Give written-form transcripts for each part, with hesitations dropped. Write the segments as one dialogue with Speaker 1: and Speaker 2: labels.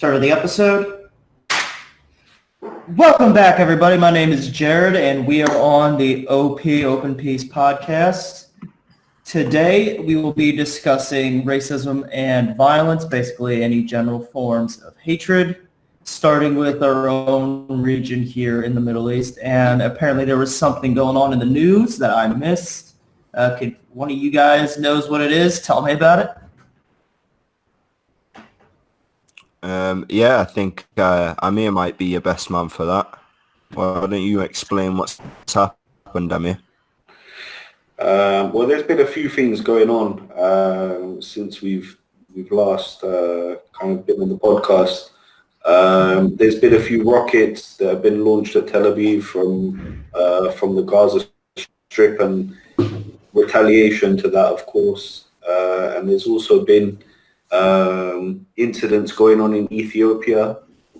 Speaker 1: Start of the episode. Welcome back, everybody. My name is Jared, and we are on the OP Open Peace podcast. Today, we will be discussing racism and violence, basically any general forms of hatred, starting with our own region here in the Middle East. And apparently there was something going on in the news that I missed. Could one of you guys knows what it is? Tell me about it.
Speaker 2: I think Amir might be your best man for that. Why don't you explain what's happened, Amir?
Speaker 3: Well, there's been a few things going on since we've last kind of been on the podcast. There's been a few rockets that have been launched at Tel Aviv from the Gaza Strip, and retaliation to that, of course. And there's also been incidents going on in Ethiopia.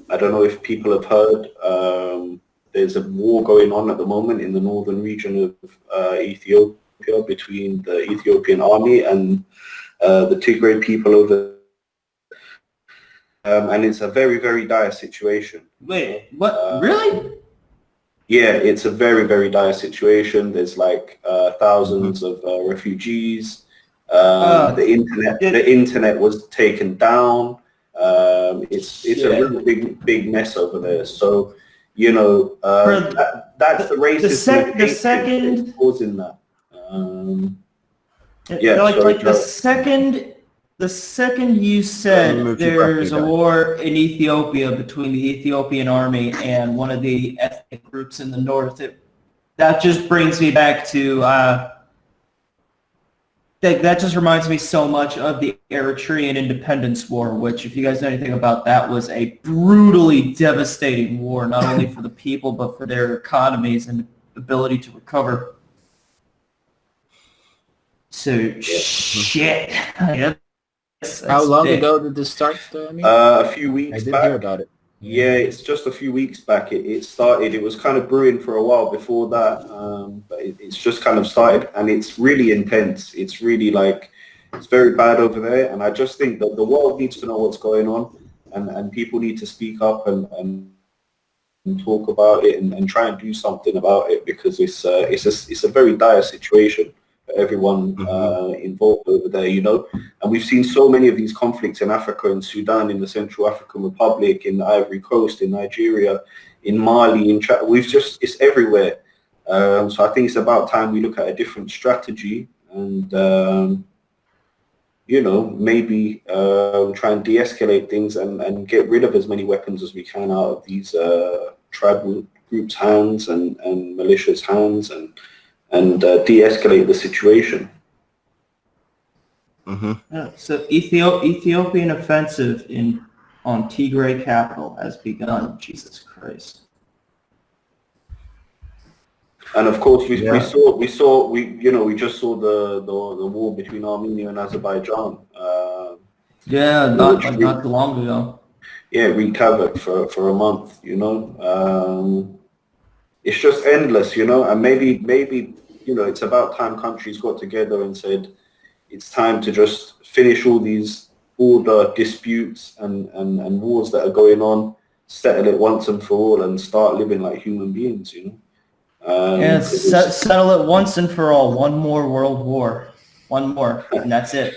Speaker 3: I don't know if people have heard. There's a war going on at the moment in the northern region of Ethiopia between the Ethiopian army and the Tigray people over there. And it's a very, very dire situation.
Speaker 1: Wait, what? Really?
Speaker 3: Yeah, it's a very, very dire situation. There's like thousands of refugees. The internet was taken down. It's a really big mess over there. So, you know, that's the racism.
Speaker 1: The second
Speaker 3: causing that.
Speaker 1: The second you said there's a war in Ethiopia between the Ethiopian army and one of the ethnic groups in the north, that just brings me back to that just reminds me so much of the Eritrean Independence War, which, if you guys know anything about that, was a brutally devastating war, not only for the people, but for their economies and ability to recover. So, shit.
Speaker 4: How long ago did this start?
Speaker 3: A few weeks
Speaker 4: I did
Speaker 3: back.
Speaker 4: hear about it.
Speaker 3: Yeah, it's just a few weeks back. It started. It was kind of brewing for a while before that, but it's just kind of started, and it's really intense. It's really it's very bad over there, and I just think that the world needs to know what's going on, and people need to speak up and talk about it and try and do something about it, because it's a very dire situation for everyone involved over there, you know. And we've seen so many of these conflicts in Africa, in Sudan, in the Central African Republic, in the Ivory Coast, in Nigeria, in Mali, in Chad. It's everywhere. So I think it's about time we look at a different strategy and, you know, maybe try and de-escalate things and get rid of as many weapons as we can out of these tribal groups' hands and militias' hands, and de-escalate the situation.
Speaker 1: So Ethiopian offensive on Tigray capital has begun. Jesus Christ!
Speaker 3: And of course, we just saw the war between Armenia and Azerbaijan.
Speaker 1: Not too long ago.
Speaker 3: Yeah, it wreaked havoc for a month. You know, it's just endless. You know, and maybe. You know, it's about time countries got together and said, it's time to just finish all these border disputes and wars that are going on, settle it once and for all, and start living like human beings, you know.
Speaker 1: Settle it once and for all. One more world war. One more, and that's it.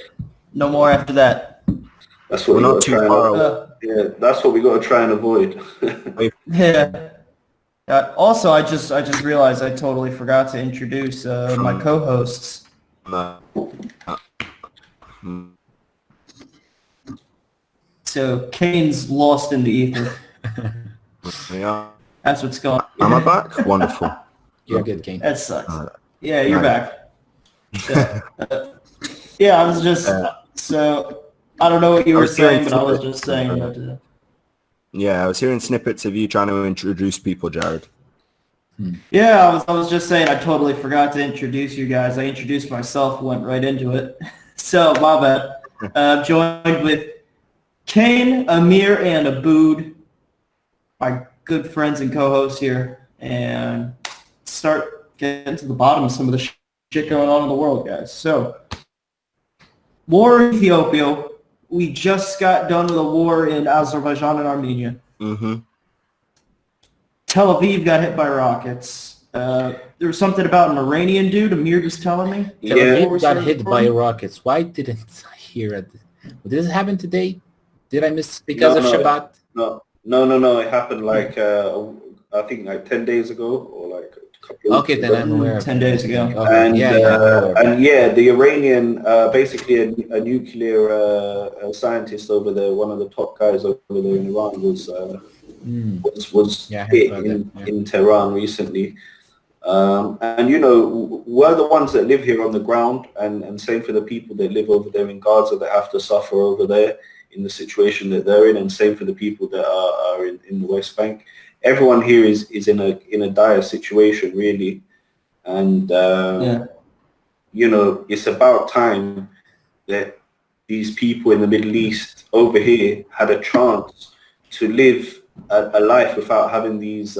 Speaker 1: No more after that.
Speaker 3: That's what we're not too far. Yeah, that's what we got to try and avoid.
Speaker 1: Yeah. Also, I just realized I totally forgot to introduce my co-hosts. So Kane's lost in the ether.
Speaker 2: Yeah.
Speaker 1: That's what's going on.
Speaker 2: Am I back? Wonderful.
Speaker 4: You're good, Kane.
Speaker 1: That sucks. Yeah, you're back. Yeah, I was just... So, I don't know what you were saying, but I was just saying...
Speaker 2: Yeah, I was hearing snippets of you trying to introduce people, Jared.
Speaker 1: Yeah, I was just saying I totally forgot to introduce you guys. I introduced myself, went right into it. So, my bad. I'm joined with Kane, Amir, and Abood, my good friends and co-hosts here, and start getting to the bottom of some of the shit going on in the world, guys. So, war in Ethiopia we just got done with a war in Azerbaijan and Armenia.
Speaker 2: Mm-hmm.
Speaker 1: Tel Aviv got hit by rockets. There was something about an Iranian dude, Amir just telling me.
Speaker 4: Tel
Speaker 3: Yeah.
Speaker 4: Aviv got hit by rockets. Why didn't I hear it? Did this happen today? Did I miss because of
Speaker 3: No.
Speaker 4: Shabbat?
Speaker 3: No. It happened like I think like 10 days ago or like a couple of
Speaker 4: Okay,
Speaker 3: weeks
Speaker 4: then
Speaker 3: ago.
Speaker 4: I'm aware. Of
Speaker 1: 10 days ago.
Speaker 4: Okay.
Speaker 3: And the Iranian, basically a nuclear scientist over there, one of the top guys over there in Iran was
Speaker 4: Yeah, I heard
Speaker 3: hit
Speaker 4: about that,
Speaker 3: in Tehran recently. And you know, we're the ones that live here on the ground, and same for the people that live over there in Gaza that have to suffer over there in the situation that they're in, and same for the people that are in the West Bank. Everyone here is in a dire situation, really, and you know, it's about time that these people in the Middle East over here had a chance to live a life without having these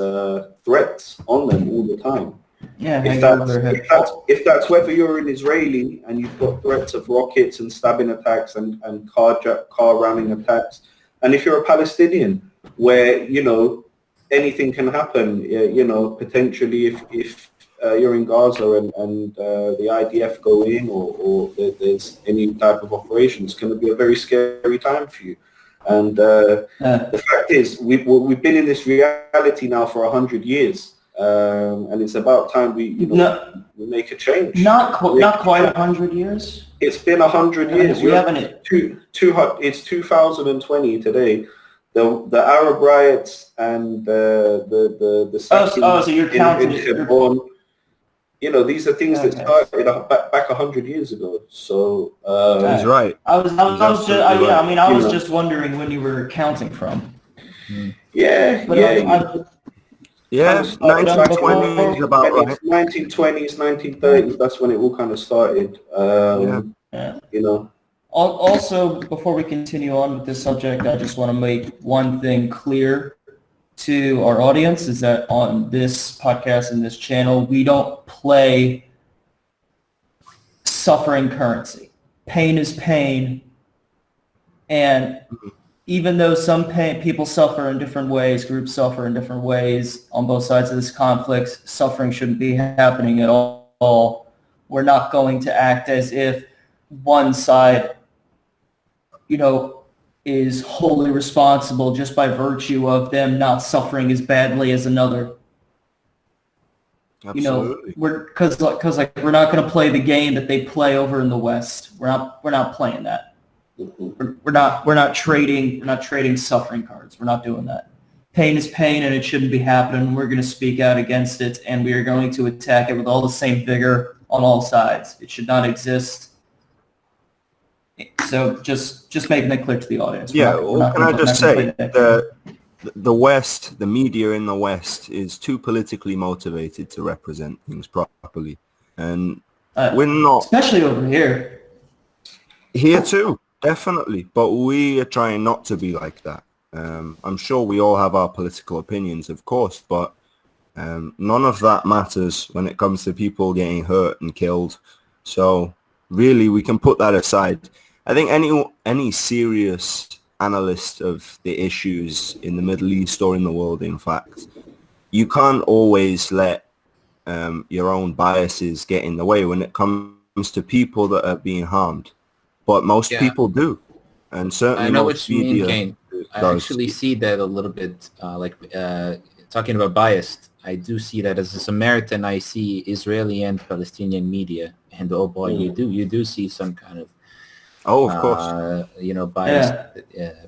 Speaker 3: threats on them all the time.
Speaker 1: Yeah,
Speaker 3: If that's whether you're an Israeli and you've got threats of rockets and stabbing attacks and car ramming attacks, and if you're a Palestinian where, you know, anything can happen, you know, potentially if you're in Gaza and the IDF go in or there's any type of operation, it's going to be a very scary time for you. And the fact is, we've been in this reality now for 100 years, and it's about time we make a change.
Speaker 1: Not quite 100 years.
Speaker 3: It's been 100 years.
Speaker 1: We haven't.
Speaker 3: It's 2020 today. The Arab riots and the
Speaker 1: so you're counting
Speaker 3: in Hebron, you know, these are things that started back 100 years ago. So
Speaker 2: he's right.
Speaker 1: I was just wondering when you were counting from.
Speaker 3: Yeah,
Speaker 1: but
Speaker 3: yeah.
Speaker 2: Yeah, 1920s is about right.
Speaker 3: 1920s, 1930s. That's when it all kind of started. You know.
Speaker 1: Also, before we continue on with this subject, I just want to make one thing clear to our audience, is that on this podcast and this channel, we don't play suffering currency. Pain is pain. And even though some people suffer in different ways, groups suffer in different ways on both sides of this conflict, suffering shouldn't be happening at all. We're not going to act as if one side, you know, is wholly responsible just by virtue of them not suffering as badly as another.
Speaker 2: Absolutely.
Speaker 1: You know, because we're not going to play the game that they play over in the West. We're not playing that. We're not trading suffering cards. We're not doing that. Pain is pain, and it shouldn't be happening. We're going to speak out against it, and we are going to attack it with all the same vigor on all sides. It should not exist. So just making that clear to the audience.
Speaker 2: Yeah, can I just say, the West, the media in the West is too politically motivated to represent things properly. And we're not...
Speaker 1: Especially over here.
Speaker 2: Here too, definitely. But we are trying not to be like that. I'm sure we all have our political opinions, of course, but none of that matters when it comes to people getting hurt and killed. So really, we can put that aside. I think any serious analyst of the issues in the Middle East or in the world, in fact, you can't always let your own biases get in the way when it comes to people that are being harmed. But most people do. And certainly
Speaker 4: I know what you mean, Kane. I actually see that a little bit, talking about biased. I do see that as a Samaritan. I see Israeli and Palestinian media, and oh boy, you do see some kind of
Speaker 2: of course,
Speaker 4: you know, biased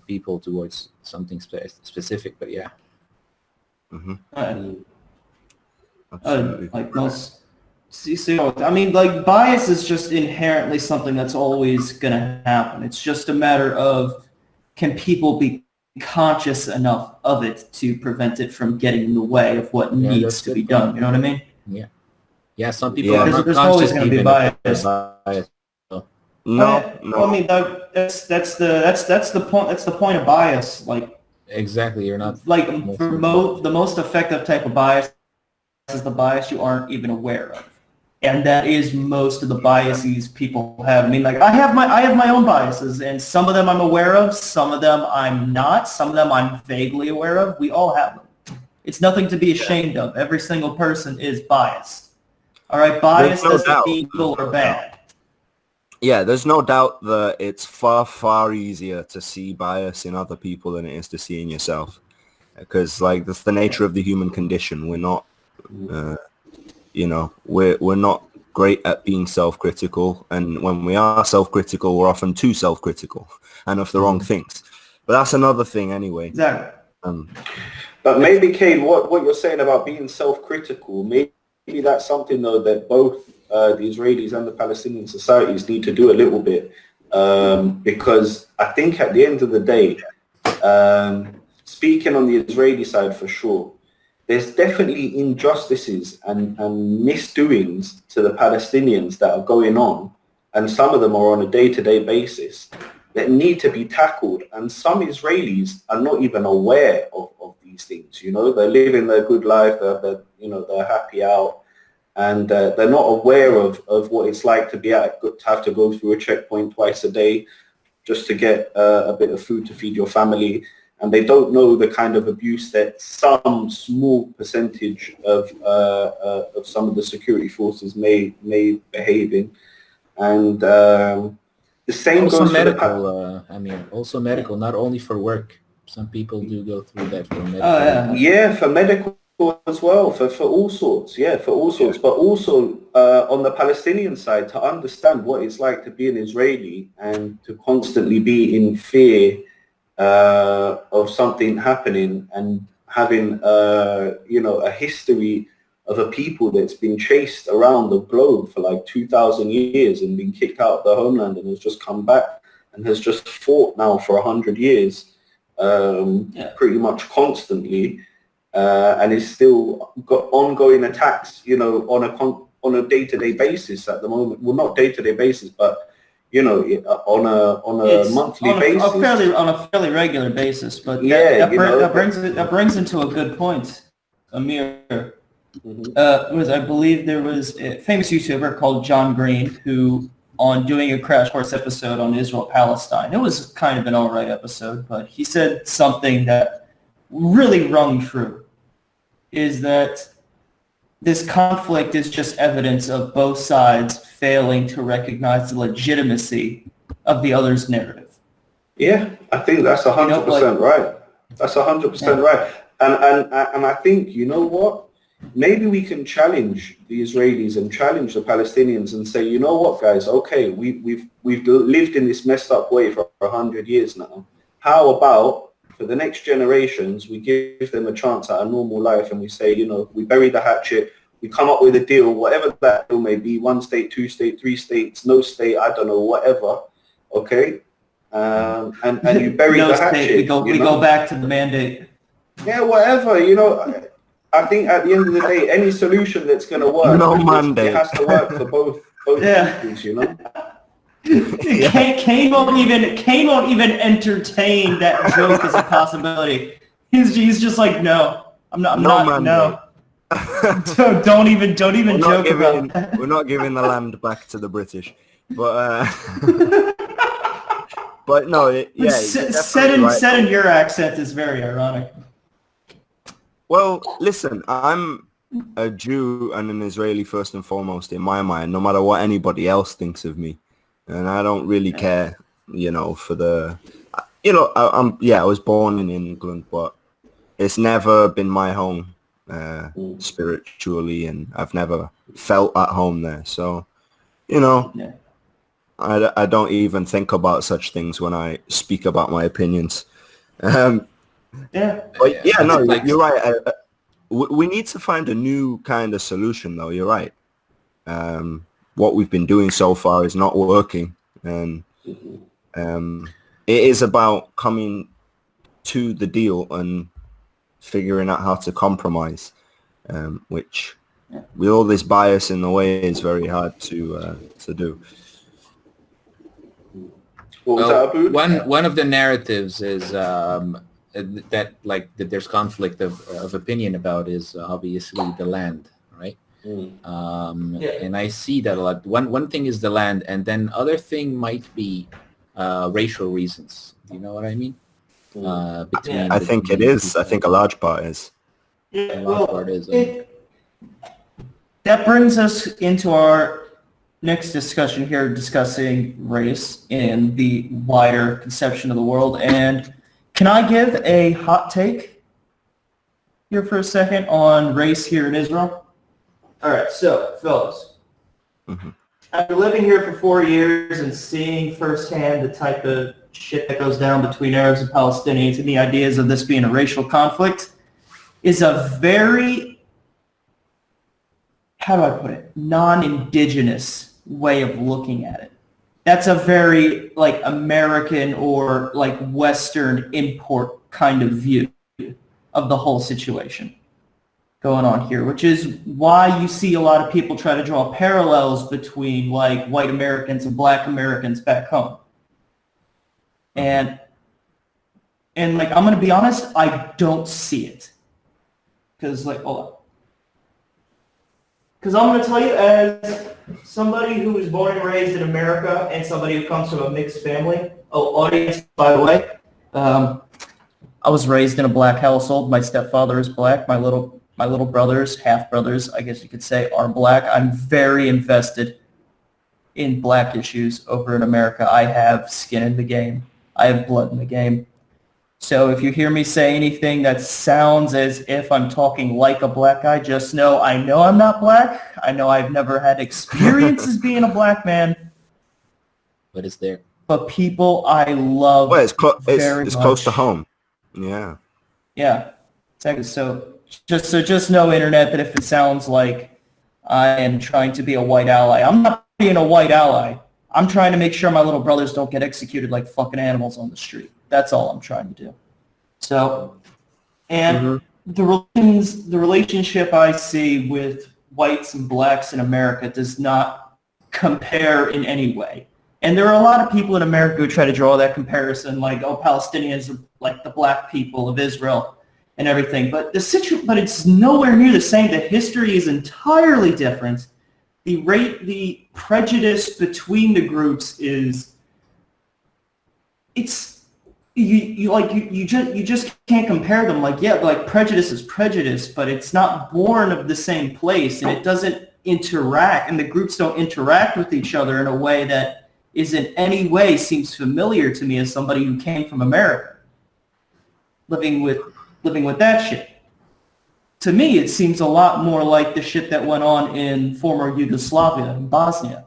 Speaker 4: people towards something specific. But yeah,
Speaker 1: like most. I mean, like, bias is just inherently something that's always going to happen. It's just a matter of, can people be conscious enough of it to prevent it from getting in the way of what needs to be done? You know what I mean?
Speaker 4: Yeah. Some people are not
Speaker 1: there's
Speaker 4: conscious
Speaker 1: always going to be bias.
Speaker 2: No.
Speaker 1: I mean, that's the point. That's the point of bias. Like,
Speaker 4: exactly, you're not
Speaker 1: like the most effective type of bias is the bias you aren't even aware of. And that is most of the biases people have. I mean, like I have my own biases, and some of them I'm aware of, some of them I'm not, some of them I'm vaguely aware of. We all have them. It's nothing to be ashamed of. Every single person is biased. All right, bias doesn't mean evil or bad.
Speaker 2: Yeah, there's no doubt that it's far, far easier to see bias in other people than it is to see in yourself. Because, like, that's the nature of the human condition. We're not, we're not great at being self-critical. And when we are self-critical, we're often too self-critical and of the wrong things. But that's another thing anyway.
Speaker 1: Exactly.
Speaker 3: But maybe, Kane, what you're saying about being self-critical, maybe that's something, though, that both the Israelis and the Palestinian societies need to do a little bit. Because I think at the end of the day, speaking on the Israeli side for sure, there's definitely injustices and misdoings to the Palestinians that are going on, and some of them are on a day-to-day basis that need to be tackled. And some Israelis are not even aware of these things. You know, they're living their good life, they're happy out, and they're not aware of what it's like to have to go through a checkpoint twice a day just to get a bit of food to feed your family. And they don't know the kind of abuse that some small percentage of some of the security forces may behave in. And the same
Speaker 4: also
Speaker 3: goes
Speaker 4: medical. Also medical, not only for work. Some people do go through that for medical.
Speaker 1: Oh,
Speaker 3: yeah, for medical as well, for all sorts. Yeah, for all sorts. But also on the Palestinian side, to understand what it's like to be an Israeli and to constantly be in fear of something happening, and having a history of a people that's been chased around the globe for like 2,000 years and been kicked out of their homeland and has just come back and has just fought now for 100 years, pretty much constantly, and is still got ongoing attacks, on a day-to-day basis at the moment. Well, not day-to-day basis, but on a monthly basis,
Speaker 1: on a fairly regular basis. But that brings into a good point, Amir. I believe there was a famous YouTuber called John Green who, on doing a crash course episode on Israel-Palestine, it was kind of an alright episode, but he said something that really rung true, is that this conflict is just evidence of both sides failing to recognize the legitimacy of the other's narrative.
Speaker 3: Yeah, I think that's 100% right. That's 100% right. And I think, you know what? Maybe we can challenge the Israelis and challenge the Palestinians and say, you know what, guys? Okay, we've lived in this messed up way for 100 years now. How about for the next generations, we give them a chance at a normal life, and we say, we bury the hatchet, we come up with a deal, whatever that deal may be, 1 state, 2 state, 3 states, no state, I don't know, whatever. Okay, and you bury the hatchet.
Speaker 1: We go back to the mandate.
Speaker 3: Yeah, whatever. I think at the end of the day, any solution that's going to work, it has to work for both countries,
Speaker 1: Kane won't even entertain that joke as a possibility. He's just like, no, I'm not. No. don't even joke about that.
Speaker 2: We're not giving the land back to the British, but but no,
Speaker 1: said in your accent is very ironic.
Speaker 2: Well, listen, I'm a Jew and an Israeli first and foremost in my mind, no matter what anybody else thinks of me. And I don't really care, for the, I was born in England, but it's never been my home spiritually, and I've never felt at home there. So, I don't even think about such things when I speak about my opinions. But you're right. We need to find a new kind of solution, though. You're right. What we've been doing so far is not working, and it is about coming to the deal and figuring out how to compromise, which with all this bias in the way is very hard to do.
Speaker 4: One of the narratives is that there's conflict of opinion about is obviously the land, right? And I see that a lot. One thing is the land, and then other thing might be racial reasons. Do you know what I mean?
Speaker 2: I think it is. I think a large part is.
Speaker 1: Yeah, well, that brings us into our next discussion here, discussing race and the wider conception of the world. And can I give a hot take here for a second on race here in Israel? All right, so, fellas, after living here for 4 years and seeing firsthand the type of shit that goes down between Arabs and Palestinians and the ideas of this being a racial conflict is a very, how do I put it, non-indigenous way of looking at it. That's a very, like, American or, like, Western import kind of view of the whole situation going on here, which is why you see a lot of people try to draw parallels between, like, white Americans and black Americans back home. And like, I'm going to be honest, I don't see it. Because, like, hold on. Because I'm going to tell you, as somebody who was born and raised in America and somebody who comes from a mixed family, audience, by the way, I was raised in a black household. My stepfather is black. My little brothers, half-brothers, I guess you could say, are black. I'm very invested in black issues over in America. I have skin in the game. I have blood in the game. So if you hear me say anything that sounds as if I'm talking like a black guy, just know I'm not black. I know I've never had experience as being a black man.
Speaker 4: But it's there.
Speaker 1: But people I love
Speaker 2: it's
Speaker 1: very much.
Speaker 2: Close to home. Yeah.
Speaker 1: Yeah. Exactly. So just know, internet, that if it sounds like I am trying to be a white ally, I'm not being a white ally. I'm trying to make sure my little brothers don't get executed like fucking animals on the street. That's all I'm trying to do. So, and the relationship I see with whites and blacks in America does not compare in any way. And there are a lot of people in America who try to draw that comparison, like, oh, Palestinians are like the black people of Israel and everything. But but it's nowhere near the same. The history is entirely different. The prejudice between the groups is, you just can't compare them. Like, yeah, like, prejudice is prejudice, but it's not born of the same place, and it doesn't interact, and the groups don't interact with each other in a way that is in any way seems familiar to me as somebody who came from America, living with that shit. To me, it seems a lot more like the shit that went on in former Yugoslavia, in Bosnia.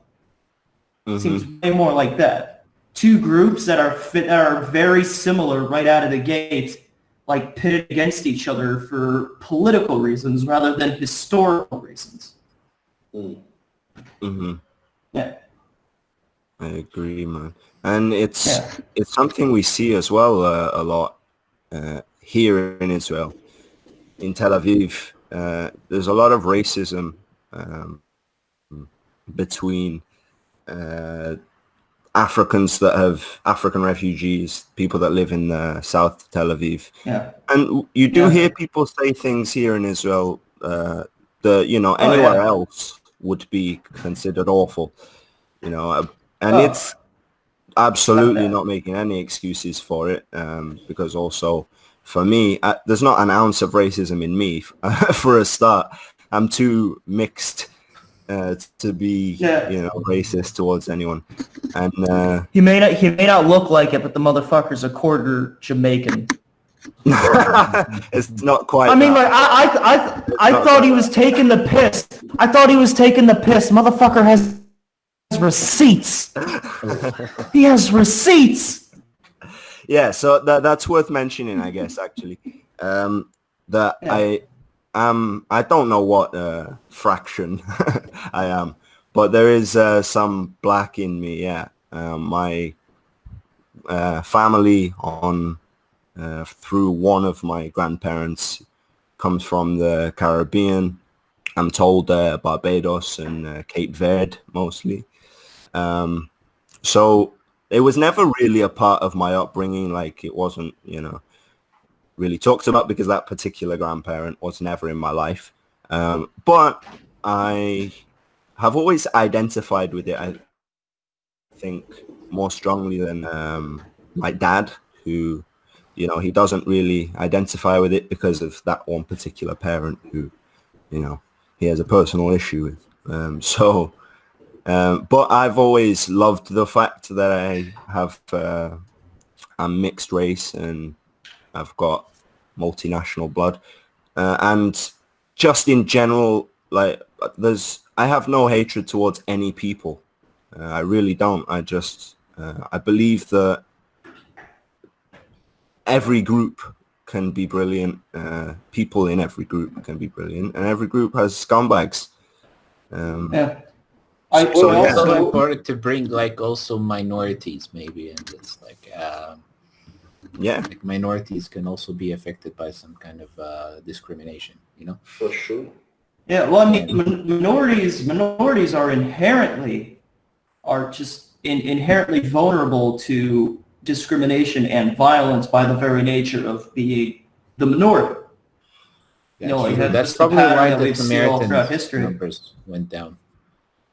Speaker 1: Seems way more like that. Two groups that are very similar right out of the gate, like, pitted against each other for political reasons rather than historical reasons. Yeah.
Speaker 2: I agree, man. And it's something we see as well a lot here in Israel. In Tel Aviv, there's a lot of racism between African refugees, people that live in South Tel Aviv.
Speaker 1: Yeah.
Speaker 2: And you do hear people say things here in Israel that, anywhere else would be considered awful, and it's absolutely not making any excuses for it, because also, for me, there's not an ounce of racism in me. For a start, I'm too mixed to be, racist towards anyone. And
Speaker 1: he may not look like it, but the motherfucker's a quarter Jamaican.
Speaker 2: It's not quite.
Speaker 1: I mean, like, I thought he was taking the piss. I thought he was taking the piss. Motherfucker has receipts. He has receipts.
Speaker 2: Yeah, so that's worth mentioning, I guess, actually. I don't know what fraction I am, but there is some black in me, yeah. My family through one of my grandparents comes from the Caribbean. I'm told Barbados and Cape Verde mostly. So it was never really a part of my upbringing. Like, it wasn't, really talked about because that particular grandparent was never in my life. But I have always identified with it, I think, more strongly than my dad, who, you know, he doesn't really identify with it because of that one particular parent who, you know, he has a personal issue with. But I've always loved the fact that I have, I'm mixed race and I've got multinational blood. And just in general, like, I have no hatred towards any people. I really don't. I believe that every group can be brilliant. People in every group can be brilliant, and every group has scumbags.
Speaker 1: Yeah.
Speaker 4: It's
Speaker 1: So, yeah.
Speaker 4: also important to bring like also minorities maybe in this, like like minorities can also be affected by some kind of discrimination, you know?
Speaker 3: For sure.
Speaker 1: Yeah, well, I mean, minorities are inherently vulnerable to discrimination and violence by the very nature of being the minority.
Speaker 4: Yeah,
Speaker 1: You know, like,
Speaker 4: that's
Speaker 1: just a
Speaker 4: probably
Speaker 1: pattern
Speaker 4: why
Speaker 1: that
Speaker 4: the
Speaker 1: we've seen all throughout
Speaker 4: Samaritan
Speaker 1: history.
Speaker 4: numbers went down.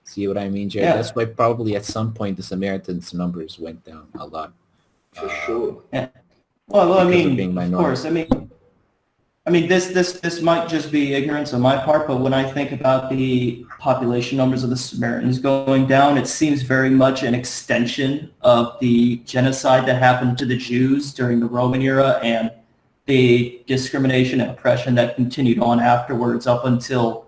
Speaker 4: See what I mean, Jared?
Speaker 1: Yeah.
Speaker 4: That's why probably at some point the Samaritans numbers went down a lot.
Speaker 3: For sure.
Speaker 1: Yeah. Well, I
Speaker 4: Because of
Speaker 1: mean,
Speaker 4: being
Speaker 1: of
Speaker 4: minority.
Speaker 1: course, I mean, this might just be ignorance on my part, but when I think about the population numbers of the Samaritans going down, it seems very much an extension of the genocide that happened to the Jews during the Roman era and the discrimination and oppression that continued on afterwards up until,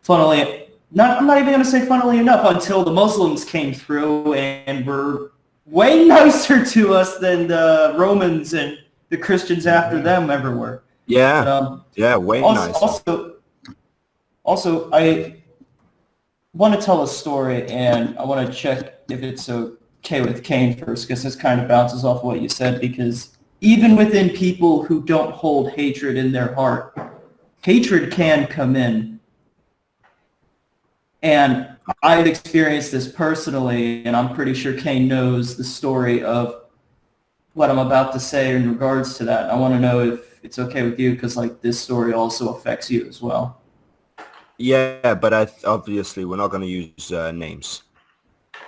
Speaker 1: I'm not even going to say funnily enough, until the Muslims came through and were way nicer to us than the Romans and the Christians after them ever were.
Speaker 2: Yeah, way nicer.
Speaker 1: Also, I want to tell a story, and I want to check if it's okay with Kane first, because this kind of bounces off what you said, because even within people who don't hold hatred in their heart, hatred can come in. And I've experienced this personally, and I'm pretty sure Kane knows the story of what I'm about to say in regards to that. I want to know if it's okay with you, because like this story also affects you as well.
Speaker 2: Yeah, but obviously we're not going to use names.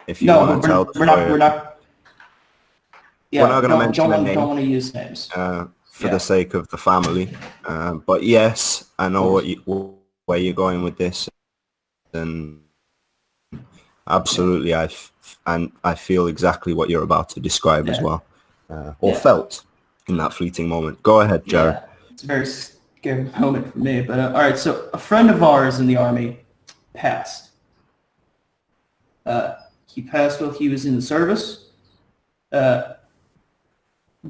Speaker 2: If you
Speaker 1: No,
Speaker 2: want to tell the
Speaker 1: we're
Speaker 2: story,
Speaker 1: not. Yeah,
Speaker 2: we're not going to mention a name.
Speaker 1: Don't want to use names.
Speaker 2: For the sake of the family. But yes, I know where you're going with this, and absolutely, I feel exactly what you're about to describe as well, or felt in that fleeting moment. Go ahead, Jared.
Speaker 1: Yeah, it's a very scary moment for me. But all right, so a friend of ours in the Army passed. He passed while he was in the service.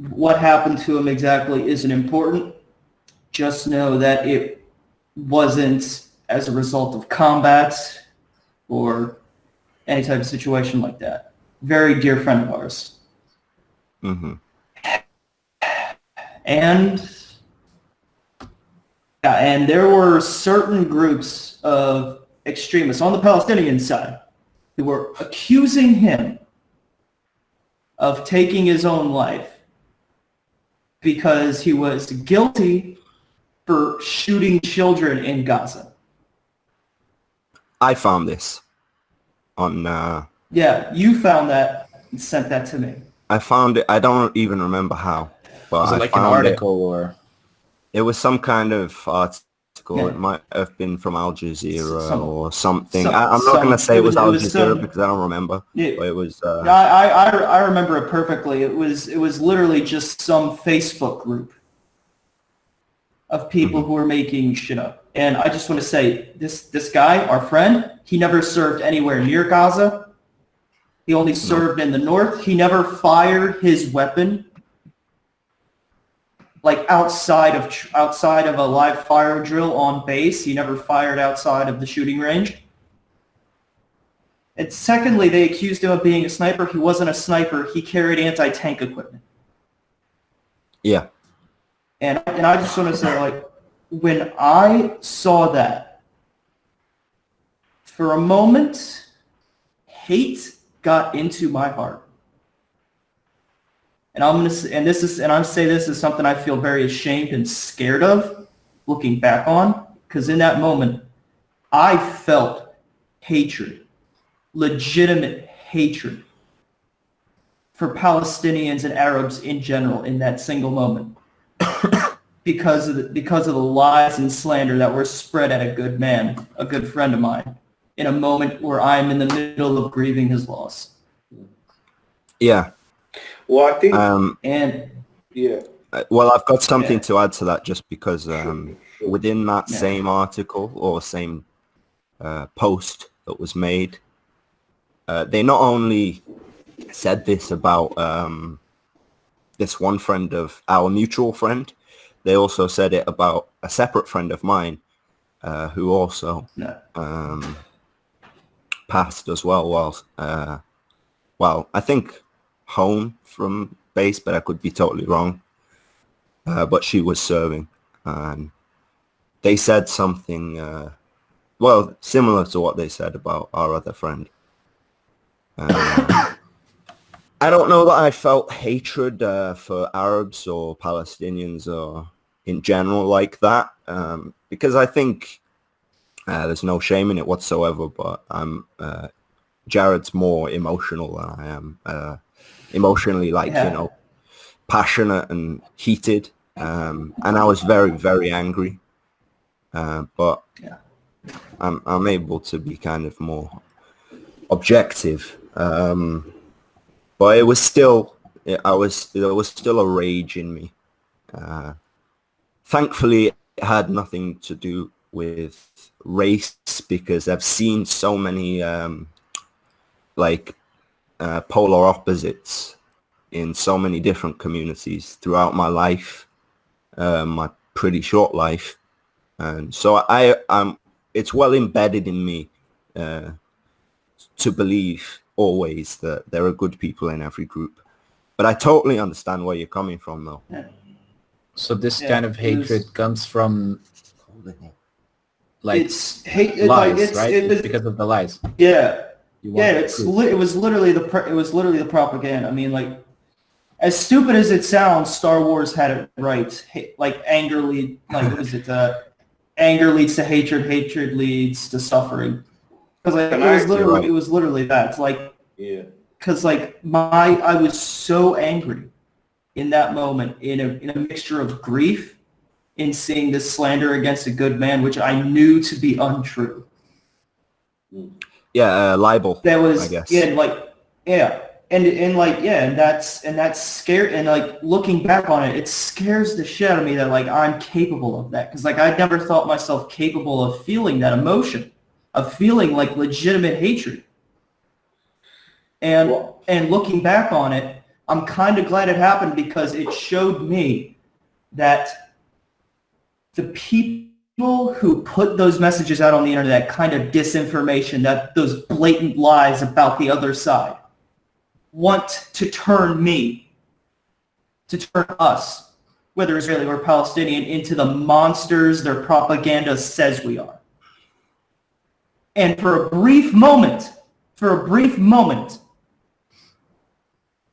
Speaker 1: What happened to him exactly isn't important. Just know that it wasn't as a result of combat or any type of situation like that. Very dear friend of ours.
Speaker 2: Mm-hmm.
Speaker 1: And there were certain groups of extremists on the Palestinian side who were accusing him of taking his own life because he was guilty for shooting children in Gaza.
Speaker 2: I found this on...
Speaker 1: Yeah, you found that and sent that to me.
Speaker 2: I found it. I don't even remember how. But
Speaker 4: Was it like an article or?
Speaker 2: It was some kind of article.
Speaker 1: Yeah.
Speaker 2: It might have been from Al Jazeera or something. I'm not going to say it was Al Jazeera because I don't remember. Yeah, but it was...
Speaker 1: I remember it perfectly. It was literally just some Facebook group of people who were making shit up. And I just want to say, this guy, our friend, he never served anywhere near Gaza. He only served in the north. He never fired his weapon like outside of a live fire drill on base. He never fired outside of the shooting range. And secondly, they accused him of being a sniper. He wasn't a sniper. He carried anti-tank equipment.
Speaker 2: Yeah.
Speaker 1: And I just want to say, like, when I saw that, for a moment, hate got into my heart. And I'm say this is something I feel very ashamed and scared of looking back on, because in that moment, I felt hatred, legitimate hatred for Palestinians and Arabs in general in that single moment because of the lies and slander that were spread at a good man, a good friend of mine, in a moment where I'm in the middle of grieving his loss.
Speaker 2: Yeah.
Speaker 3: Well, I think,
Speaker 1: And
Speaker 3: yeah.
Speaker 2: Well, I've got something to add to that, just because within that same article or same post that was made, they not only said this about this one friend of our mutual friend, they also said it about a separate friend of mine who also passed as well whilst, well, I think home from base, but I could be totally wrong. But she was serving, and they said something, well, similar to what they said about our other friend. I don't know that I felt hatred for Arabs or Palestinians or in general like that, because I think there's no shame in it whatsoever, but Jared's more emotional than I am, emotionally, like, you know, passionate and heated, and I was very, very angry, but I'm able to be kind of more objective, but it was still, there was still a rage in me. Thankfully, it had nothing to do with race, because I've seen so many polar opposites in so many different communities throughout my life, my pretty short life, and so I'm it's well embedded in me to believe always that there are good people in every group. But I totally understand where you're coming from, though.
Speaker 4: So this kind of hatred comes from
Speaker 1: it's
Speaker 4: lies, right? It's because of the lies.
Speaker 1: Yeah, it was literally the propaganda. I mean, like, as stupid as it sounds, Star Wars had it right. Like, anger leads to hatred, hatred leads to suffering. Because it was literally that. It's like, because like I was so angry in that moment, in a mixture of grief in seeing this slander against a good man, which I knew to be untrue.
Speaker 2: Yeah, libel.
Speaker 1: That was,
Speaker 2: I guess.
Speaker 1: And that's scary. And like, looking back on it, it scares the shit out of me that like I'm capable of that, because like I never thought myself capable of feeling that emotion, of feeling like legitimate hatred. And looking back on it, I'm kind of glad it happened, because it showed me that the people who put those messages out on the internet, that kind of disinformation, that those blatant lies about the other side, want to turn us, whether Israeli or Palestinian, into the monsters their propaganda says we are. And for a brief moment,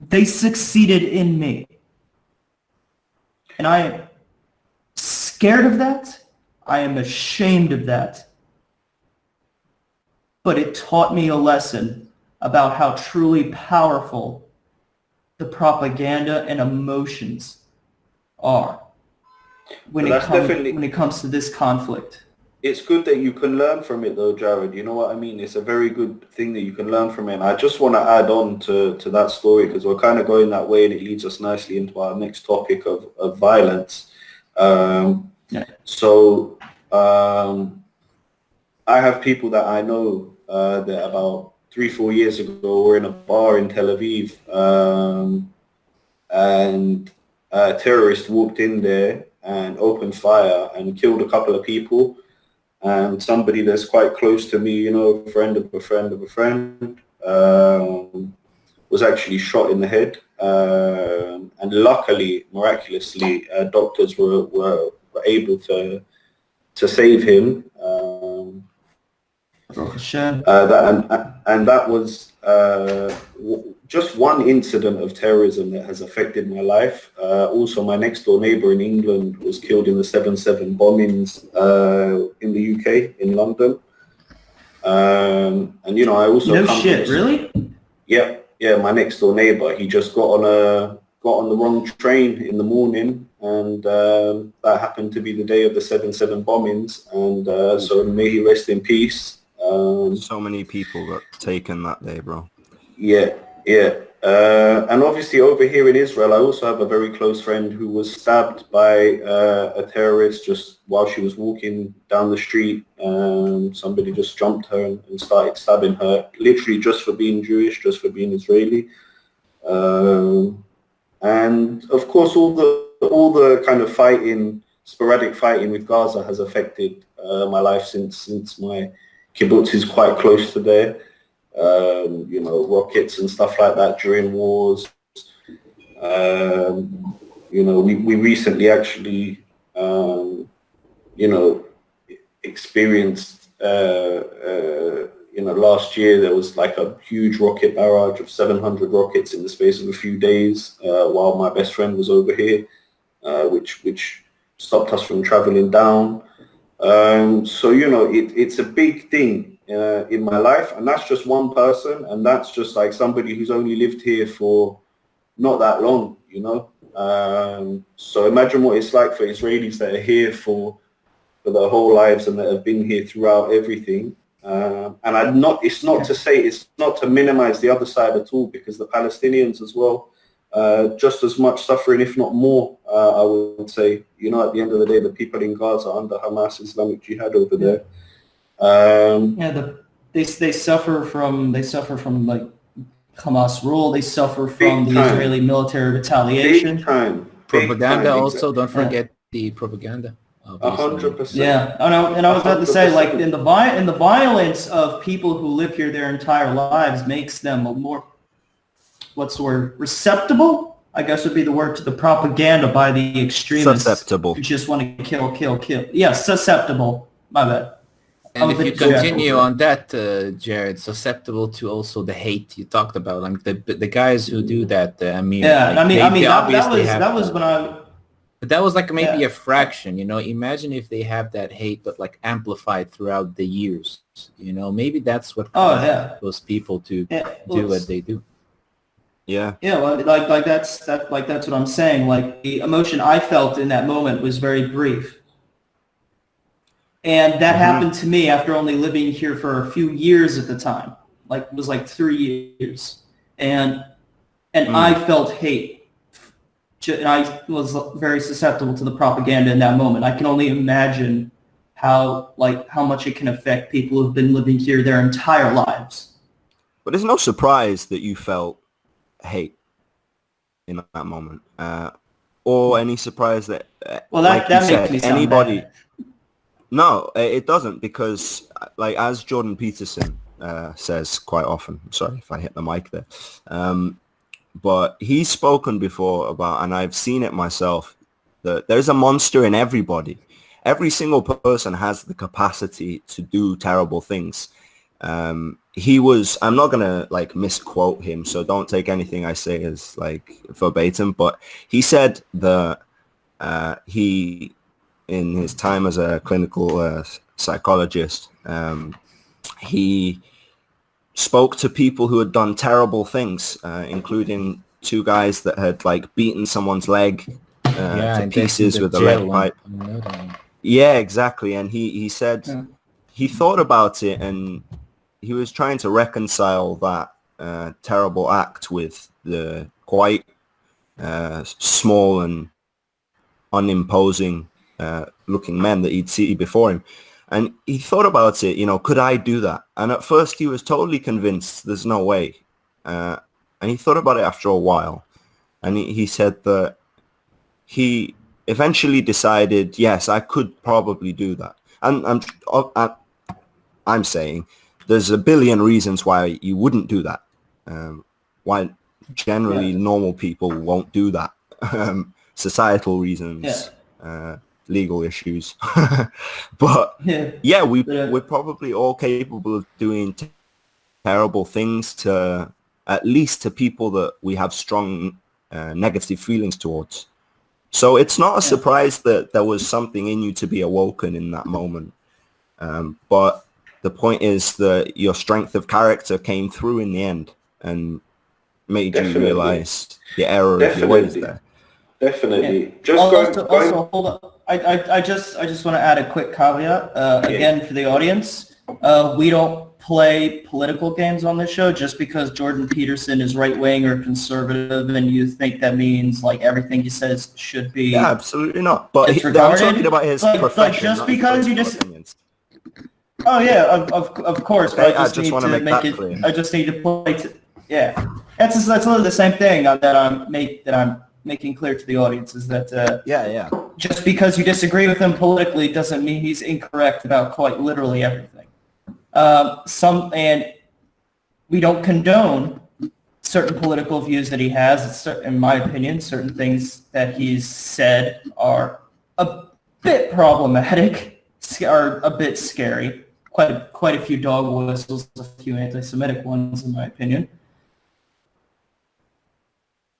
Speaker 1: they succeeded in me. And I am scared of that. I am ashamed of that. But it taught me a lesson about how truly powerful the propaganda and emotions are when it comes to this conflict.
Speaker 3: It's good that you can learn from it, though, Jared. You know what I mean? It's a very good thing that you can learn from it. And I just want to add on to that story, because we're kind of going that way, and it leads us nicely into our next topic of violence. So I have people that I know that about 3-4 years ago were in a bar in Tel Aviv, and a terrorist walked in there and opened fire and killed a couple of people. And somebody that's quite close to me, you know, a friend of a friend of a friend, was actually shot in the head. And luckily, miraculously, doctors were able to save him. That was just one incident of terrorism that has affected my life. Also, my next door neighbour in England was killed in the 7/7 bombings in the UK, in London. And you know, I also
Speaker 1: No shit, really?
Speaker 3: Yeah, my next door neighbor, he just got on the wrong train in the morning, and that happened to be the day of the 7/7 bombings, and so may he rest in peace.
Speaker 2: So many people got taken that day, bro.
Speaker 3: Yeah. And obviously over here in Israel, I also have a very close friend who was stabbed by a terrorist just while she was walking down the street. Somebody just jumped her and started stabbing her, literally just for being Jewish, just for being Israeli. And of course, all the kind of sporadic fighting with Gaza has affected my life since my kibbutz is quite close to there. You know, rockets and stuff like that during wars. You know, we recently actually, you know, experienced, you know, last year there was like a huge rocket barrage of 700 rockets in the space of a few days while my best friend was over here, which stopped us from traveling down. So, you know, it's a big thing in my life, and that's just one person, and that's just like somebody who's only lived here for not that long, you know. So imagine what it's like for Israelis that are here for their whole lives and that have been here throughout everything. And it's not to minimize the other side at all, because the Palestinians as well, just as much suffering, if not more, I would say. You know, at the end of the day, the people in Gaza under Hamas Islamic Jihad over there.
Speaker 1: They suffer from like Hamas rule. They suffer from the Israeli military retaliation.
Speaker 3: Big time.
Speaker 4: Propaganda also. Don't forget the propaganda.
Speaker 3: 100%.
Speaker 1: Yeah, and I was about to say, like, in the violence of people who live here their entire lives makes them a more, what's the word, receptible, I guess would be the word, to the propaganda by the extremists.
Speaker 2: Susceptible.
Speaker 1: Who just want to kill. Yeah, susceptible. My bad.
Speaker 4: And if you continue on that, Jared, susceptible to also the hate you talked about, like the guys who do that. I mean,
Speaker 1: yeah,
Speaker 4: like,
Speaker 1: that was when I.
Speaker 4: But that was like maybe a fraction, you know. Imagine if they have that hate, but like amplified throughout the years. You know, maybe that's what causes those people to do what they do.
Speaker 2: Yeah.
Speaker 1: Yeah, well, like that's what I'm saying. Like, the emotion I felt in that moment was very brief, and that happened to me after only living here for a few years at the time. Like, it was like 3 years, and I felt hate. And I was very susceptible to the propaganda in that moment. I can only imagine how much it can affect people who've been living here their entire lives.
Speaker 2: But there's no surprise that you felt hate in that moment, or any surprise that,
Speaker 1: that makes me sound
Speaker 2: anybody.
Speaker 1: bad.
Speaker 2: No, it doesn't, because like, as Jordan Peterson says quite often. I'm sorry if I hit the mic there. But he's spoken before about, and I've seen it myself, that there's a monster in everybody. Every single person has the capacity to do terrible things. I'm not going to like misquote him, so don't take anything I say as like verbatim, but he said that he, in his time as a clinical psychologist, he spoke to people who had done terrible things, including two guys that had like beaten someone's leg to pieces with a lead pipe. Yeah, exactly. And he said he thought about it, and he was trying to reconcile that terrible act with the quite small and unimposing looking men that he'd see before him. And he thought about it, you know, could I do that? And at first he was totally convinced there's no way. And he thought about it after a while. And he said that he eventually decided, yes, I could probably do that. And I'm saying there's a billion reasons why you wouldn't do that. Why generally normal people won't do that. Societal reasons. Legal issues. But we're probably all capable of doing terrible things, to at least to people that we have strong negative feelings towards. So it's not a surprise that there was something in you to be awoken in that moment. But The point is that your strength of character came through in the end and made you realize the error of your ways there.
Speaker 3: Definitely.
Speaker 1: And
Speaker 3: Just
Speaker 1: also, hold on. I just want to add a quick caveat again for the audience. We don't play political games on this show. Just because Jordan Peterson is right wing or conservative, and you think that means like everything he says should be
Speaker 2: absolutely not. But I'm talking about his profession,
Speaker 1: like just because you just
Speaker 2: opinions.
Speaker 1: Oh yeah, of course. But I just
Speaker 2: want to make that clear.
Speaker 1: I just need to play. That's literally the same thing that I'm making clear to the audience is that just because you disagree with him politically doesn't mean he's incorrect about quite literally everything. And we don't condone certain political views that he has. In my opinion, certain things that he's said are a bit problematic, are a bit scary. Quite a few dog whistles, a few anti-Semitic ones, in my opinion.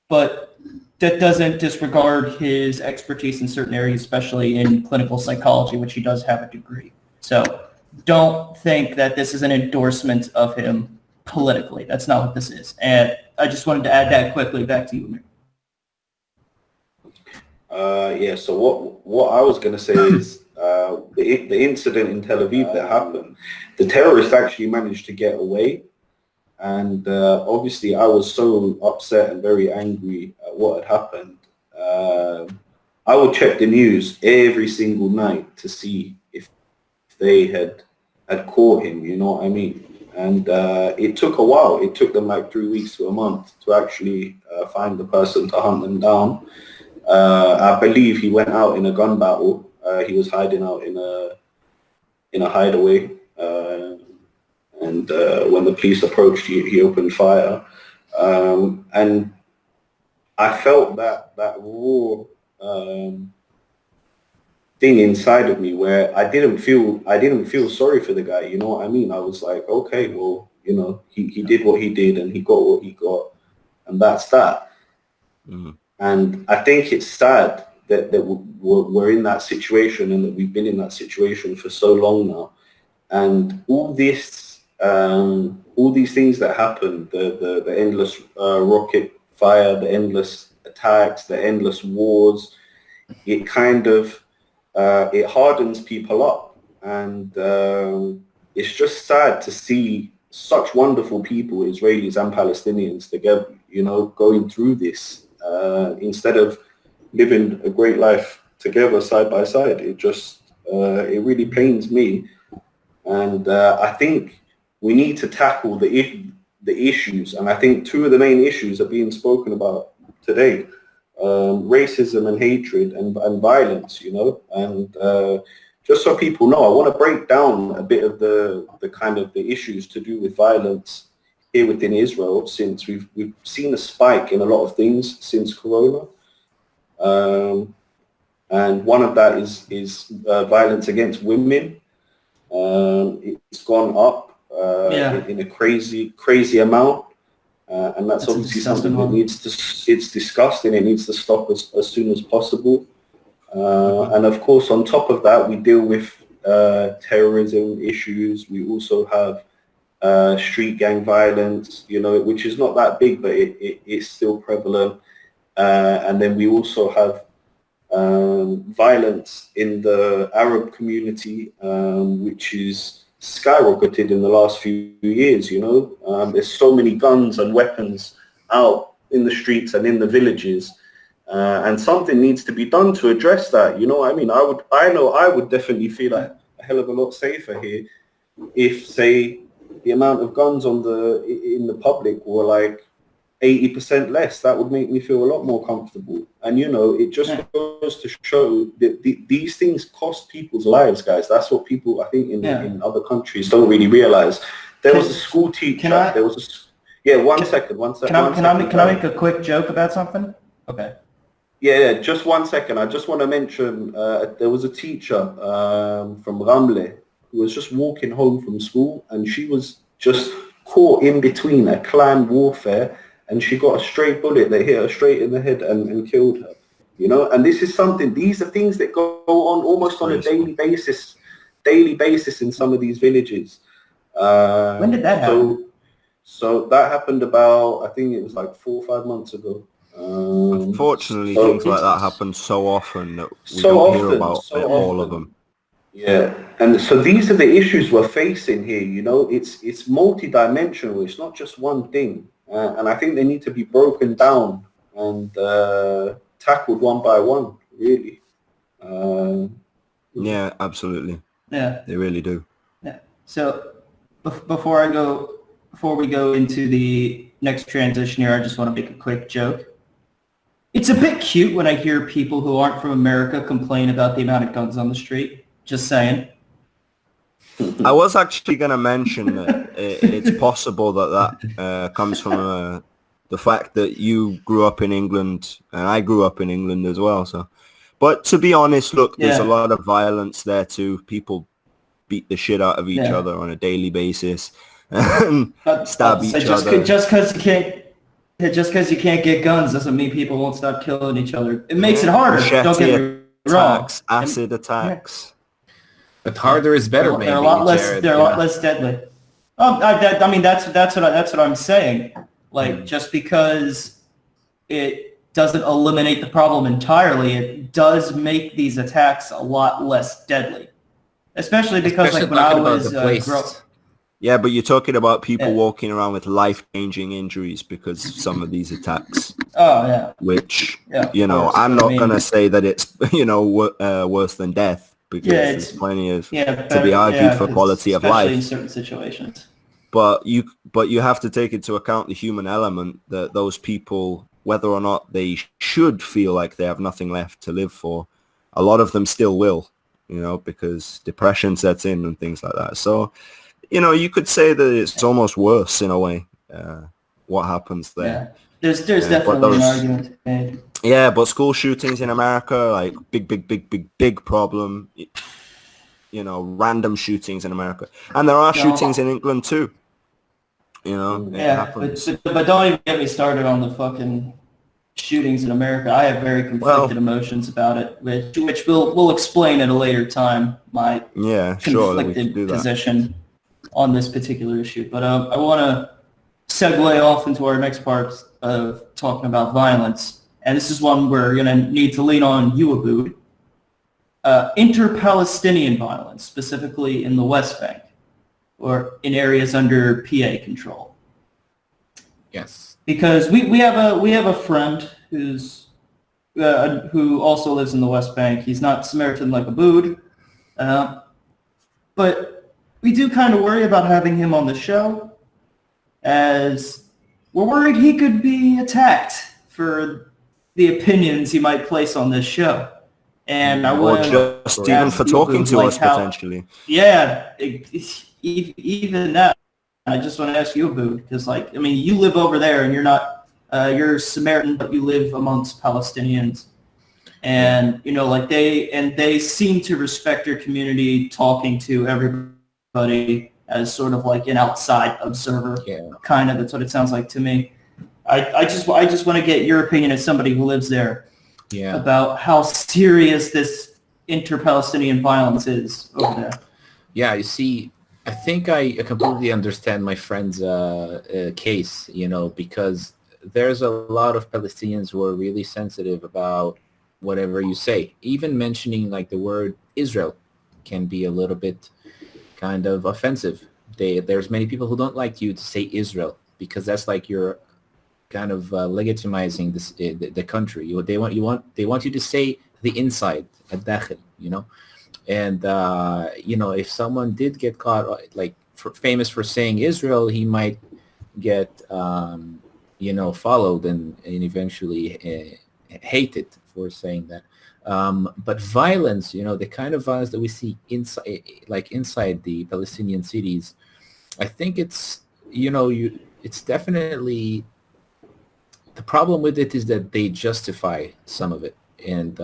Speaker 1: But that doesn't disregard his expertise in certain areas, especially in clinical psychology, which he does have a degree. So don't think that this is an endorsement of him politically. That's not what this is. And I just wanted to add that quickly. Back to you, Amir.
Speaker 3: So what I was going to say is the incident in Tel Aviv that happened, the terrorist actually managed to get away. And obviously I was so upset and very angry at what had happened. I would check the news every single night to see if they had caught him, you know what I mean? And it took a while. It took them like 3 weeks to a month to actually find the person to hunt them down. I believe he went out in a gun battle. He was hiding out in a hideaway. And when the police approached, he opened fire. And I felt that raw thing inside of me where I didn't feel sorry for the guy. You know what I mean? I was like, okay, well, you know, he did what he did and he got what he got, and that's that. Mm-hmm. And I think it's sad that we're in that situation and that we've been in that situation for so long now. And all these things that happened, the endless rocket fire, the endless attacks, the endless wars, it kind of it hardens people up, and it's just sad to see such wonderful people, Israelis and Palestinians together, you know, going through this instead of living a great life together side by side. It just it really pains me, and I think we need to tackle the issues, and I think two of the main issues are being spoken about today: racism and hatred and violence. You know, and just so people know, I want to break down a bit of the kind of the issues to do with violence here within Israel, since we've seen a spike in a lot of things since Corona, and one of that is violence against women. It's gone up in a crazy amount, and that's obviously something that it's discussed, and it needs to stop as soon as possible. And of course, on top of that, we deal with terrorism issues. We also have street gang violence, you know, which is not that big, but it's still prevalent. And then we also have violence in the Arab community, which is skyrocketed in the last few years. You know, there's so many guns and weapons out in the streets and in the villages, and something needs to be done to address that. You know what I mean? I would definitely feel a hell of a lot safer here if, say, the amount of guns in the public were like 80% less. That would make me feel a lot more comfortable. And, you know, it just goes to show that these things cost people's lives, guys. That's what people, I think, in other countries don't really realize. There was a school teacher. One second. Can
Speaker 1: I make a quick joke about something? Okay.
Speaker 3: Yeah, just 1 second. I just want to mention there was a teacher from Ramle who was just walking home from school, and she was just caught in between a clan warfare, and she got a stray bullet that hit her straight in the head and killed her. You know, and these are things that go on almost on a daily basis in some of these villages.
Speaker 1: When did that happen?
Speaker 3: So that happened about, I think it was like 4 or 5 months ago.
Speaker 2: Unfortunately,
Speaker 3: so
Speaker 2: things like that happen so often that we
Speaker 3: so
Speaker 2: don't hear
Speaker 3: often,
Speaker 2: about
Speaker 3: so
Speaker 2: all of
Speaker 3: often.
Speaker 2: them.
Speaker 3: Yeah, and so these are the issues we're facing here. You know, it's multi-dimensional. It's not just one thing, and I think they need to be broken down and tackled one by one. Really.
Speaker 2: Yeah, absolutely.
Speaker 1: Yeah.
Speaker 2: They really do.
Speaker 1: Yeah. So before we go into the next transition here, I just want to make a quick joke. It's a bit cute when I hear people who aren't from America complain about the amount of guns on the street. Just saying.
Speaker 2: I was actually going to mention that it's possible that comes from the fact that you grew up in England and I grew up in England as well. So, but to be honest, look, there's a lot of violence there too. People beat the shit out of each other on a daily basis, and stab each other.
Speaker 1: Just because you can't get guns doesn't mean people won't stop killing each other. It makes it harder. Don't get me wrong.
Speaker 2: Acid attacks.
Speaker 4: But harder is better.
Speaker 1: They're a lot less.
Speaker 4: Jared,
Speaker 1: they're a lot less deadly. I mean, that's what I'm saying. Like, just because it doesn't eliminate the problem entirely, it does make these attacks a lot less deadly. Especially because, like, when I was
Speaker 2: yeah, but you're talking about people walking around with life-changing injuries because of some of these attacks.
Speaker 1: Oh yeah.
Speaker 2: Which I'm not gonna say that it's worse than death. Because there's plenty of to be argued for quality of life,
Speaker 1: especially in certain situations.
Speaker 2: But you have to take into account the human element that those people, whether or not they should feel like they have nothing left to live for, a lot of them still will, because depression sets in and things like that. So, you could say that it's almost worse in a way, what happens there.
Speaker 1: Yeah. There's definitely an argument made.
Speaker 2: Yeah, but school shootings in America, like big problem. Random shootings in America, and there are shootings in England too.
Speaker 1: But don't even get me started on the fucking shootings in America. I have very conflicted emotions about it, which we'll explain at a later time. My conflicted position on this particular issue, but I want to segue off into our next part of talking about violence, and this is one we're going to need to lean on you, Abood. Inter-Palestinian violence, specifically in the West Bank, or in areas under PA control.
Speaker 4: Yes.
Speaker 1: Because we have a friend who also lives in the West Bank. He's not Samaritan like Abood, but we do kind of worry about having him on the show, as we're worried he could be attacked for the opinions he might place on this show. And I want
Speaker 2: to just even for talking to us potentially.
Speaker 1: Yeah, even that. I just want to ask you, Abood, because you live over there and you're not, you're Samaritan, but you live amongst Palestinians, and they seem to respect your community, talking to everybody as sort of like an outside observer.
Speaker 4: Yeah.
Speaker 1: Kind of, that's what it sounds like to me. I just want to get your opinion as somebody who lives there. Yeah. About how serious this inter-Palestinian violence is over there.
Speaker 4: Yeah, you see, I think I completely understand my friend's case, because there's a lot of Palestinians who are really sensitive about whatever you say. Even mentioning like the word Israel can be a little bit kind of offensive. There's many people who don't like you to say Israel, because that's like you're kind of legitimizing this the country. They want you to say the inside, al-dakhil, and if someone did get caught famous for saying Israel, he might get followed and eventually hated for saying that. But violence, the kind of violence that we see inside the Palestinian cities, I think it's it's definitely. The problem with it is that they justify some of it. And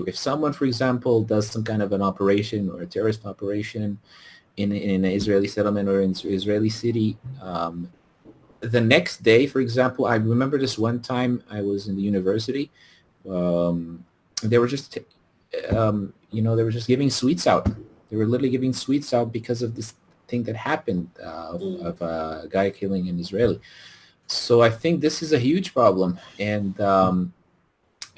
Speaker 4: if someone, for example, does some kind of an operation or a terrorist operation in an Israeli settlement or in an Israeli city, the next day, for example, I remember this one time I was in the university. They were just, they were just giving sweets out. They were literally giving sweets out because of this thing that happened of a guy killing an Israeli. So I think this is a huge problem, and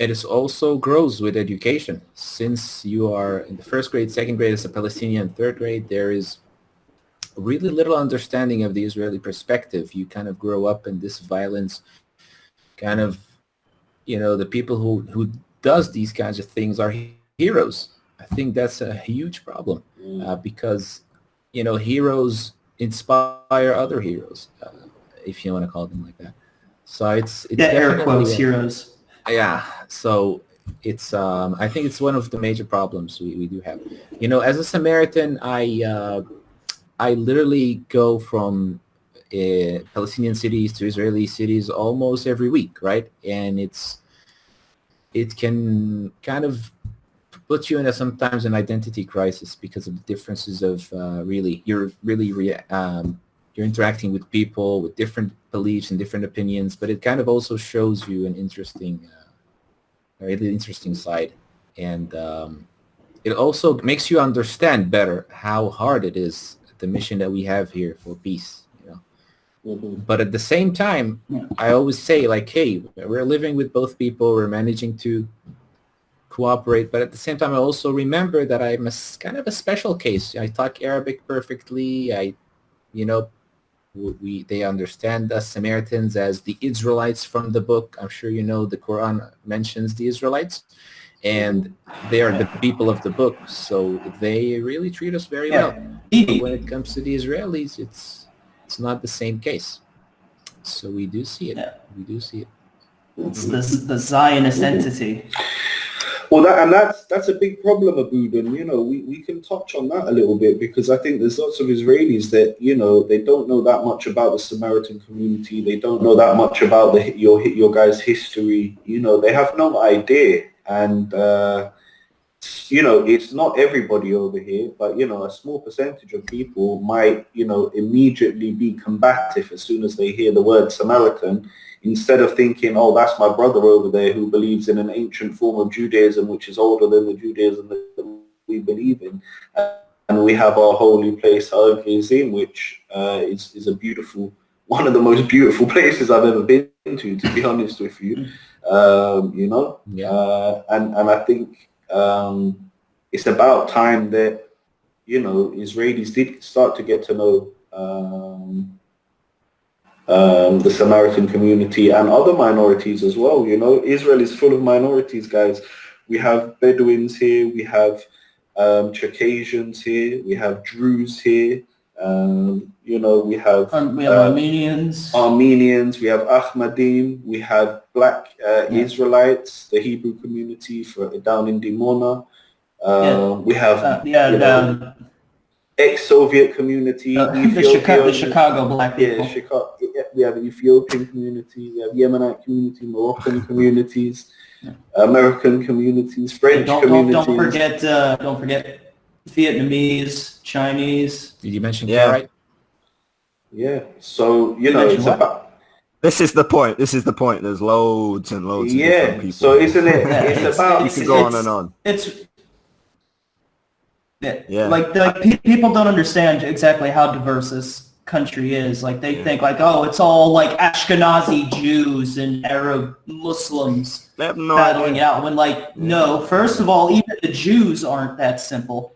Speaker 4: it is also grows with education. Since you are in the first grade, second grade as a Palestinian, third grade, there is really little understanding of the Israeli perspective. You kind of grow up in this violence, kind of, the people who does these kinds of things are heroes. I think that's a huge problem because, heroes inspire other heroes, if you want to call them like that. So it's
Speaker 1: air quotes heroes.
Speaker 4: Yeah, so it's I think it's one of the major problems we do have. As a Samaritan, I literally go from Palestinian cities to Israeli cities almost every week, right? And it can kind of put you in sometimes an identity crisis because of the differences of you're interacting with people with different beliefs and different opinions, but it kind of also shows you an really interesting side. And it also makes you understand better how hard it is, the mission that we have here for peace. But at the same time, I always say, like, hey, we're living with both people, we're managing to cooperate, but at the same time, I also remember that I'm kind of a special case. I talk Arabic perfectly. They understand us Samaritans as the Israelites from the book. I'm sure the Quran mentions the Israelites, and they are the people of the book, so they really treat us very well. But when it comes to the Israelis, it's not the same case. So we do see it.
Speaker 1: Yeah.
Speaker 4: We do see it.
Speaker 1: It's the Zionist entity.
Speaker 3: Well, that's a big problem, Aboud, and we can touch on that a little bit, because I think there's lots of Israelis that they don't know that much about the Samaritan community. They don't know that much about your guys' history. They have no idea, and it's not everybody over here, but a small percentage of people might immediately be combative as soon as they hear the word Samaritan, instead of thinking, oh, that's my brother over there who believes in an ancient form of Judaism which is older than the Judaism that we believe in. And we have our holy place, Har Gerizim, which is a beautiful, one of the most beautiful places I've ever been to be honest with you. And I think it's about time that, Israelis did start to get to know the Samaritan community and other minorities as well. Israel is full of minorities, guys. We have Bedouins here, we have Circassians here, we have Druze here, we have
Speaker 1: Armenians,
Speaker 3: we have Ahmadim, we have Black Israelites, the Hebrew community down in Dimona. We have ex-Soviet community,
Speaker 1: the Chicago Black people.
Speaker 3: We have Ethiopian community, we have Yemenite community, Moroccan communities, American communities, French communities.
Speaker 1: Don't forget Vietnamese, Chinese.
Speaker 4: Did you mention Karaite?
Speaker 3: Yeah. So it's about.
Speaker 2: This is the point. There's loads and loads of different people.
Speaker 3: So isn't it? It's about.
Speaker 2: You could go on and on.
Speaker 1: Like people don't understand exactly how diverse this country is. Like they think like, oh, it's all like Ashkenazi Jews and Arab Muslims battling out. When no, first of all, even the Jews aren't that simple.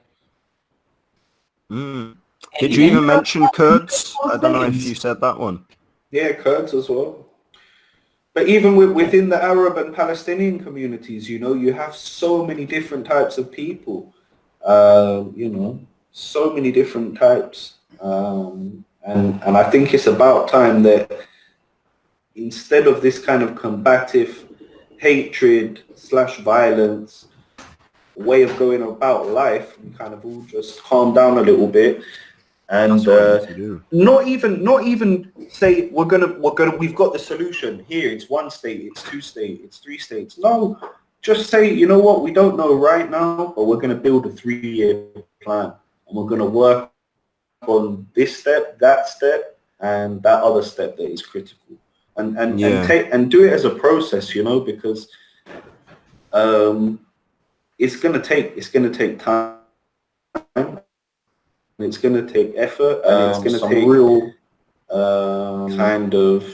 Speaker 2: Did you even mention Kurds? I don't know if you said that one.
Speaker 3: Yeah, Kurds as well. But even within the Arab and Palestinian communities, you have so many different types of people. So many different types. And I think it's about time that instead of this kind of combative hatred / violence way of going about life, we kind of all just calm down a little bit and not even say we've got the solution here. It's one state, it's two states, it's three states. No, just say, you know what, we don't know right now, but we're going to build a 3-year plan, and we're going to work on this step, that step, and that other step that is critical, and do it as a process, because it's going to take time, it's going to take effort, and it's going to
Speaker 2: some
Speaker 3: take
Speaker 2: real
Speaker 3: kind of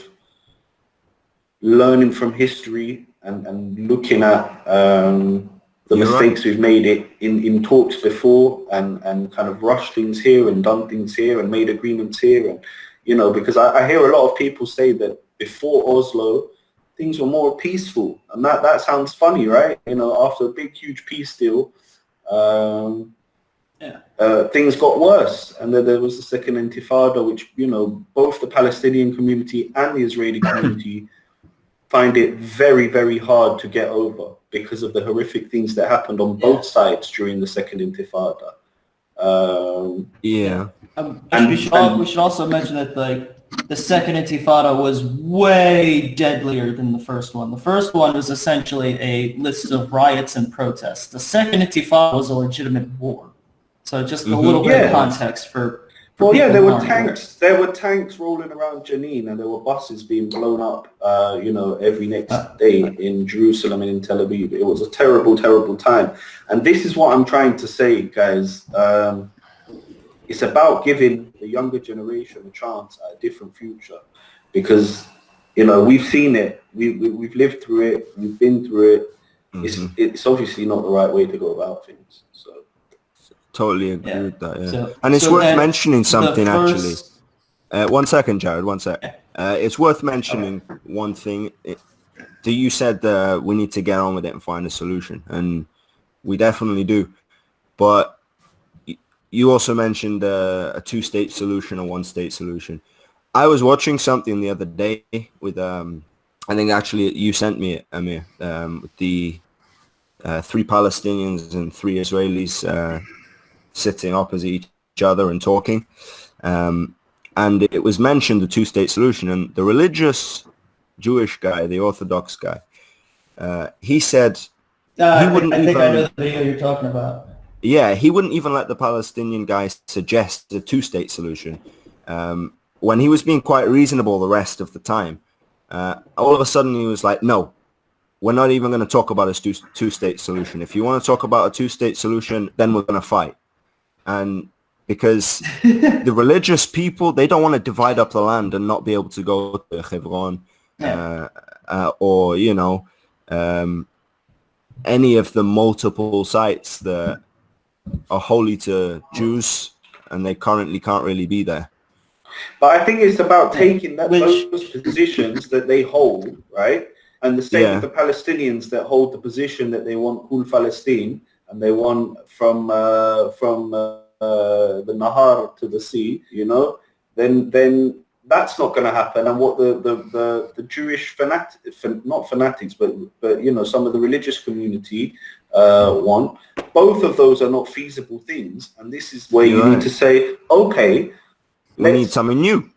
Speaker 3: learning from history and looking at the
Speaker 2: You're
Speaker 3: mistakes we've made it in talks before, and kind of rushed things here and done things here and made agreements here. And, you know, because I hear a lot of people say that before Oslo, things were more peaceful. And that sounds funny, right? You know, after a big, huge peace deal, things got worse. And then there was the second Intifada, which, you know, both the Palestinian community and the Israeli community find it very, very hard to get over because of the horrific things that happened on both sides during the second Intifada.
Speaker 1: We should also mention that the second Intifada was way deadlier than the first one. The first one was essentially a list of riots and protests. The second Intifada was a legitimate war. So just a little bit of context for
Speaker 3: there
Speaker 1: people
Speaker 3: were
Speaker 1: who
Speaker 3: tanks. There were tanks rolling around Jenin, and there were buses being blown up, you know, every next day in Jerusalem and in Tel Aviv. It was a terrible, terrible time. And this is what I'm trying to say, guys. It's about giving the younger generation a chance at a different future, because, you know, we've seen it. We've lived through it. We've been through it. It's obviously not the right way to go about things. So.
Speaker 2: Totally agree with that, yeah. And it's worth mentioning something, actually. 1 second, Jared, 1 sec. It's worth mentioning one thing. You said we need to get on with it and find a solution, and we definitely do. But you also mentioned a two-state solution, a one-state solution. I was watching something the other day with, I think actually you sent me it, Amir, with the 3 Palestinians and 3 Israelis sitting opposite each other and talking. And it was mentioned the two-state solution, and the religious Jewish guy, the Orthodox guy, he said he wouldn't
Speaker 1: I think I know the video you're talking about.
Speaker 2: Yeah, he wouldn't even let the Palestinian guy suggest a two-state solution. When he was being quite reasonable the rest of the time, all of a sudden he was like, no, we're not even going to talk about a two-state solution. If you want to talk about a two-state solution, then we're going to fight. And because the religious people, they don't want to divide up the land and not be able to go to Hebron or, you know, any of the multiple sites that are holy to Jews, and they currently can't really be there.
Speaker 3: But I think it's about taking those positions that they hold, right? And the same with the Palestinians that hold the position that they want Kul Palestine, and they want from the Nahar to the sea, you know, then that's not going to happen. And what the Jewish not fanatics, but you know, some of the religious community want, both of those are not feasible things. And this is where you need to say, okay,
Speaker 2: we need something new.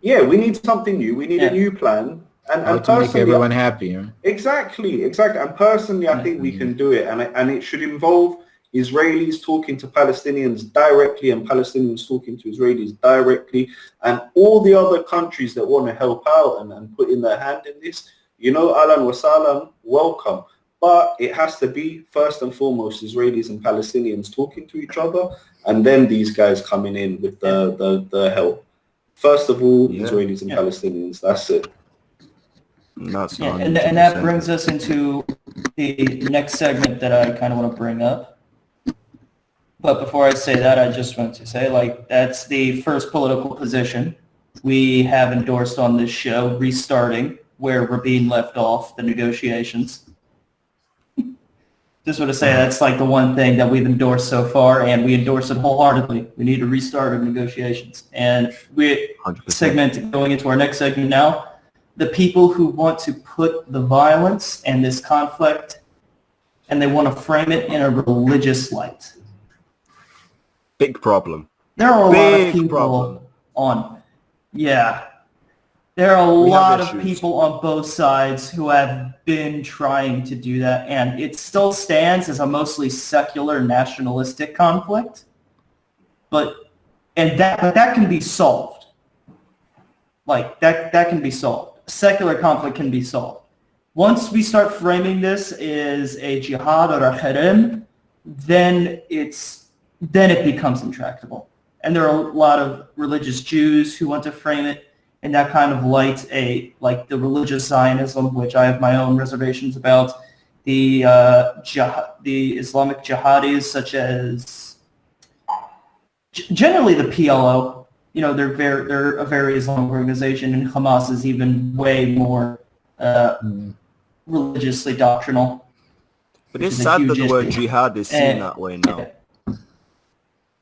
Speaker 3: Yeah, we need something new. We need a new plan. And
Speaker 4: to make everyone happy. Huh?
Speaker 3: Exactly. And personally, I think we can do it. And it should involve Israelis talking to Palestinians directly and Palestinians talking to Israelis directly, and all the other countries that want to help out and put in their hand in this, you know, ahlan wa sahlan, welcome. But it has to be first and foremost Israelis and Palestinians talking to each other, and then these guys coming in with the help. First of all, Israelis and Palestinians, that's it.
Speaker 1: And that brings us into the next segment that I kind of want to bring up. But before I say that, I just want to say, like, that's the first political position we have endorsed on this show, restarting where Rabin left off the negotiations. Just want to say that's like the one thing that we've endorsed so far, and we endorse it wholeheartedly. We need to restart our negotiations. And we 100%. Going into our next segment now, the people who want to put the violence and this conflict, and they want to frame it in a religious light.
Speaker 2: Big problem.
Speaker 1: There are a lot of people there are a lot of people on both sides who have been trying to do that, and it still stands as a mostly secular nationalistic conflict. But that can be solved. Like that can be solved. Secular conflict can be solved. Once we start framing this as a jihad or a harem, then it becomes intractable. and there are a lot of religious Jews who want to frame it in that kind of light, like the religious Zionism, which I have my own reservations about, the Islamic jihadis, such as generally the PLO. You know, they're a very Islamic organization, and Hamas is even way more religiously doctrinal.
Speaker 2: But it's sad that the word jihad is seen that way now.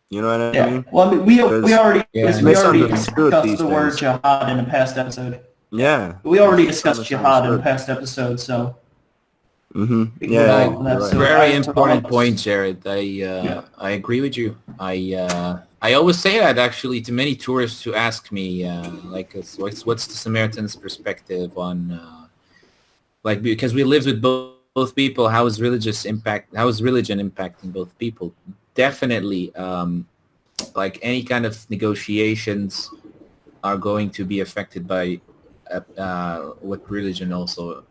Speaker 2: You know what I mean?
Speaker 1: Well, I mean, we already discussed the word
Speaker 2: days.
Speaker 1: Jihad in a past episode.
Speaker 2: Yeah.
Speaker 1: We already discussed jihad in a past episode, so.
Speaker 2: Yeah.
Speaker 4: That's a very important point, Jared. I agree with you. I always say that actually to many tourists who ask me, what's the Samaritan's perspective on, because we lived with both people, how is religion impacting both people? Definitely, like any kind of negotiations are going to be affected by what religion also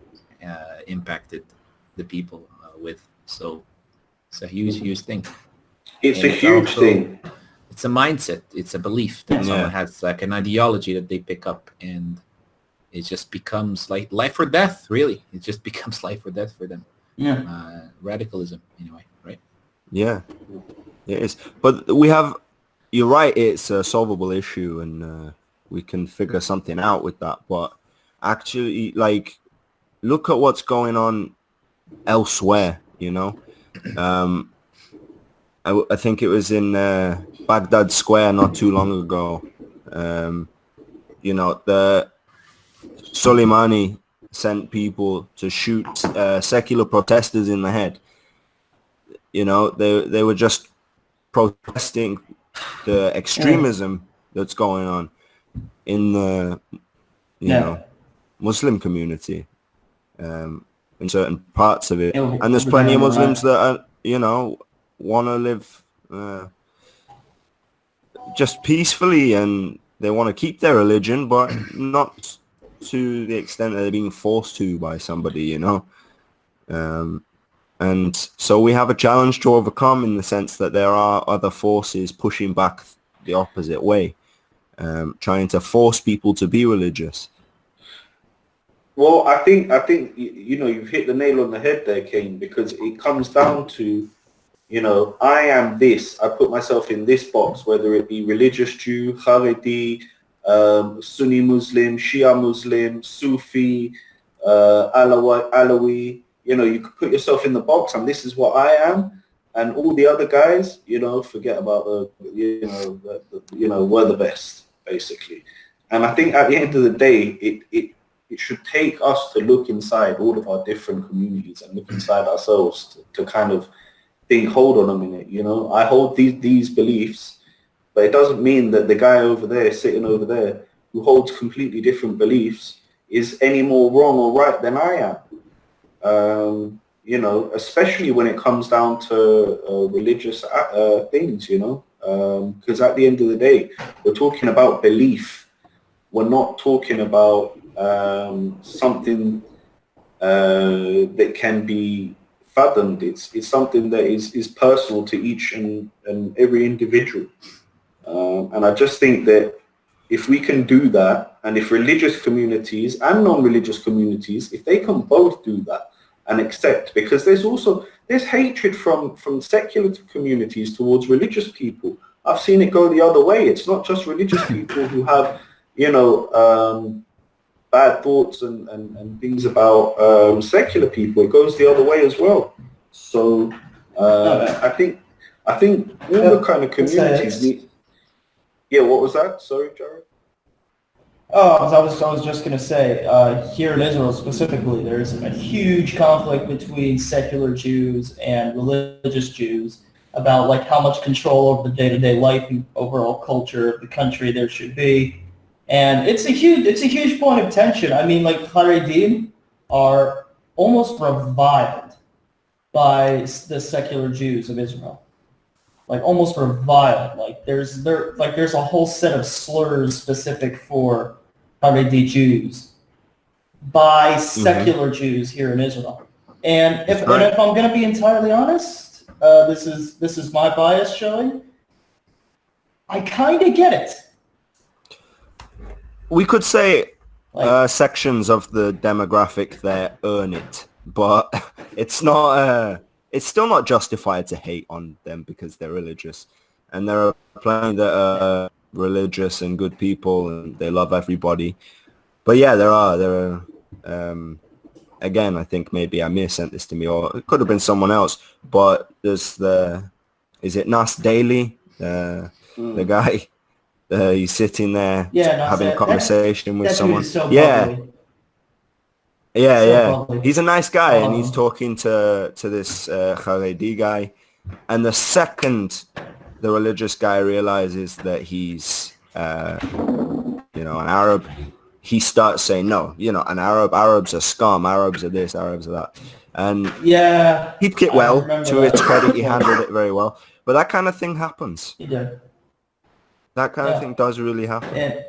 Speaker 4: impacted the people with. So it's a huge thing.
Speaker 3: It's a huge thing.
Speaker 4: It's a mindset. It's a belief that someone has, like an ideology that they pick up, and it just becomes like life or death, really. It just becomes life or death for them.
Speaker 1: Yeah.
Speaker 4: Radicalism, anyway, right?
Speaker 2: Yeah, it is. But you're right, it's a solvable issue, and we can figure something out with that. But actually, like, look at what's going on elsewhere, you know? I think it was in Baghdad Square not too long ago. You know, the Soleimani sent people to shoot secular protesters in the head. You know, they were just protesting the extremism that's going on in the you know, Muslim community in certain parts of it. And there's plenty of Muslims that are, you know, want to live just peacefully, and they want to keep their religion, but not to the extent that they're being forced to by somebody, you know. And so we have a challenge to overcome, in the sense that there are other forces pushing back the opposite way, trying to force people to be religious.
Speaker 3: Well, I think you know, you've hit the nail on the head there, Kane, because it comes down to, you know, I am this. I put myself in this box, whether it be religious Jew, Haredi, Sunni Muslim, Shia Muslim, Sufi, Alawi. You know, you could put yourself in the box, and this is what I am, and all the other guys, you know, forget about we're the best, basically. And I think at the end of the day, it should take us to look inside all of our different communities and look inside ourselves to kind of think, hold on a minute, you know, I hold these beliefs, but it doesn't mean that the guy over there, sitting over there, who holds completely different beliefs, is any more wrong or right than I am. You know, especially when it comes down to religious things, you know, because at the end of the day, we're talking about belief. We're not talking about something that can be fathomed. It's something that is personal to each and every individual. And I just think that if we can do that, and if religious communities and non-religious communities, if they can both do that and accept, because there's hatred from secular communities towards religious people. I've seen it go the other way. It's not just religious people who have, you know, bad thoughts and things about secular people. It goes the other way as well. So I think all the kind of communities need. Yeah, what was that? Sorry, Jared.
Speaker 1: Oh, I was just going to say, here in Israel specifically, there's a huge conflict between secular Jews and religious Jews about like how much control over the day-to-day life and overall culture of the country there should be. And it's a huge point of tension. I mean, like, Haredim are almost reviled by the secular Jews of Israel. Like, almost reviled. Like, there's a whole set of slurs specific for Haredi Jews by secular Jews here in Israel. And if I'm going to be entirely honest, this is my bias showing. I kind of get it.
Speaker 2: We could say
Speaker 1: Like,
Speaker 2: sections of the demographic there earn it, but it's not. It's still not justified to hate on them because they're religious, and there are plenty that are religious and good people, and they love everybody. But yeah, there are. Again, I think maybe Amir sent this to me, or it could have been someone else. But there's is it Nas Daily, the guy? He's sitting there having a conversation with someone.
Speaker 1: So
Speaker 2: yeah,
Speaker 1: bubbly.
Speaker 2: yeah.
Speaker 1: Bubbly.
Speaker 2: He's a nice guy, and he's talking to this Haredi guy. And the second the religious guy realizes that he's, an Arab, he starts saying, no, Arabs are scum, Arabs are this, Arabs are that. And he'd get well. To his credit, he handled it very well. But that kind of thing happens.
Speaker 1: He did.
Speaker 2: That kind of thing does really happen.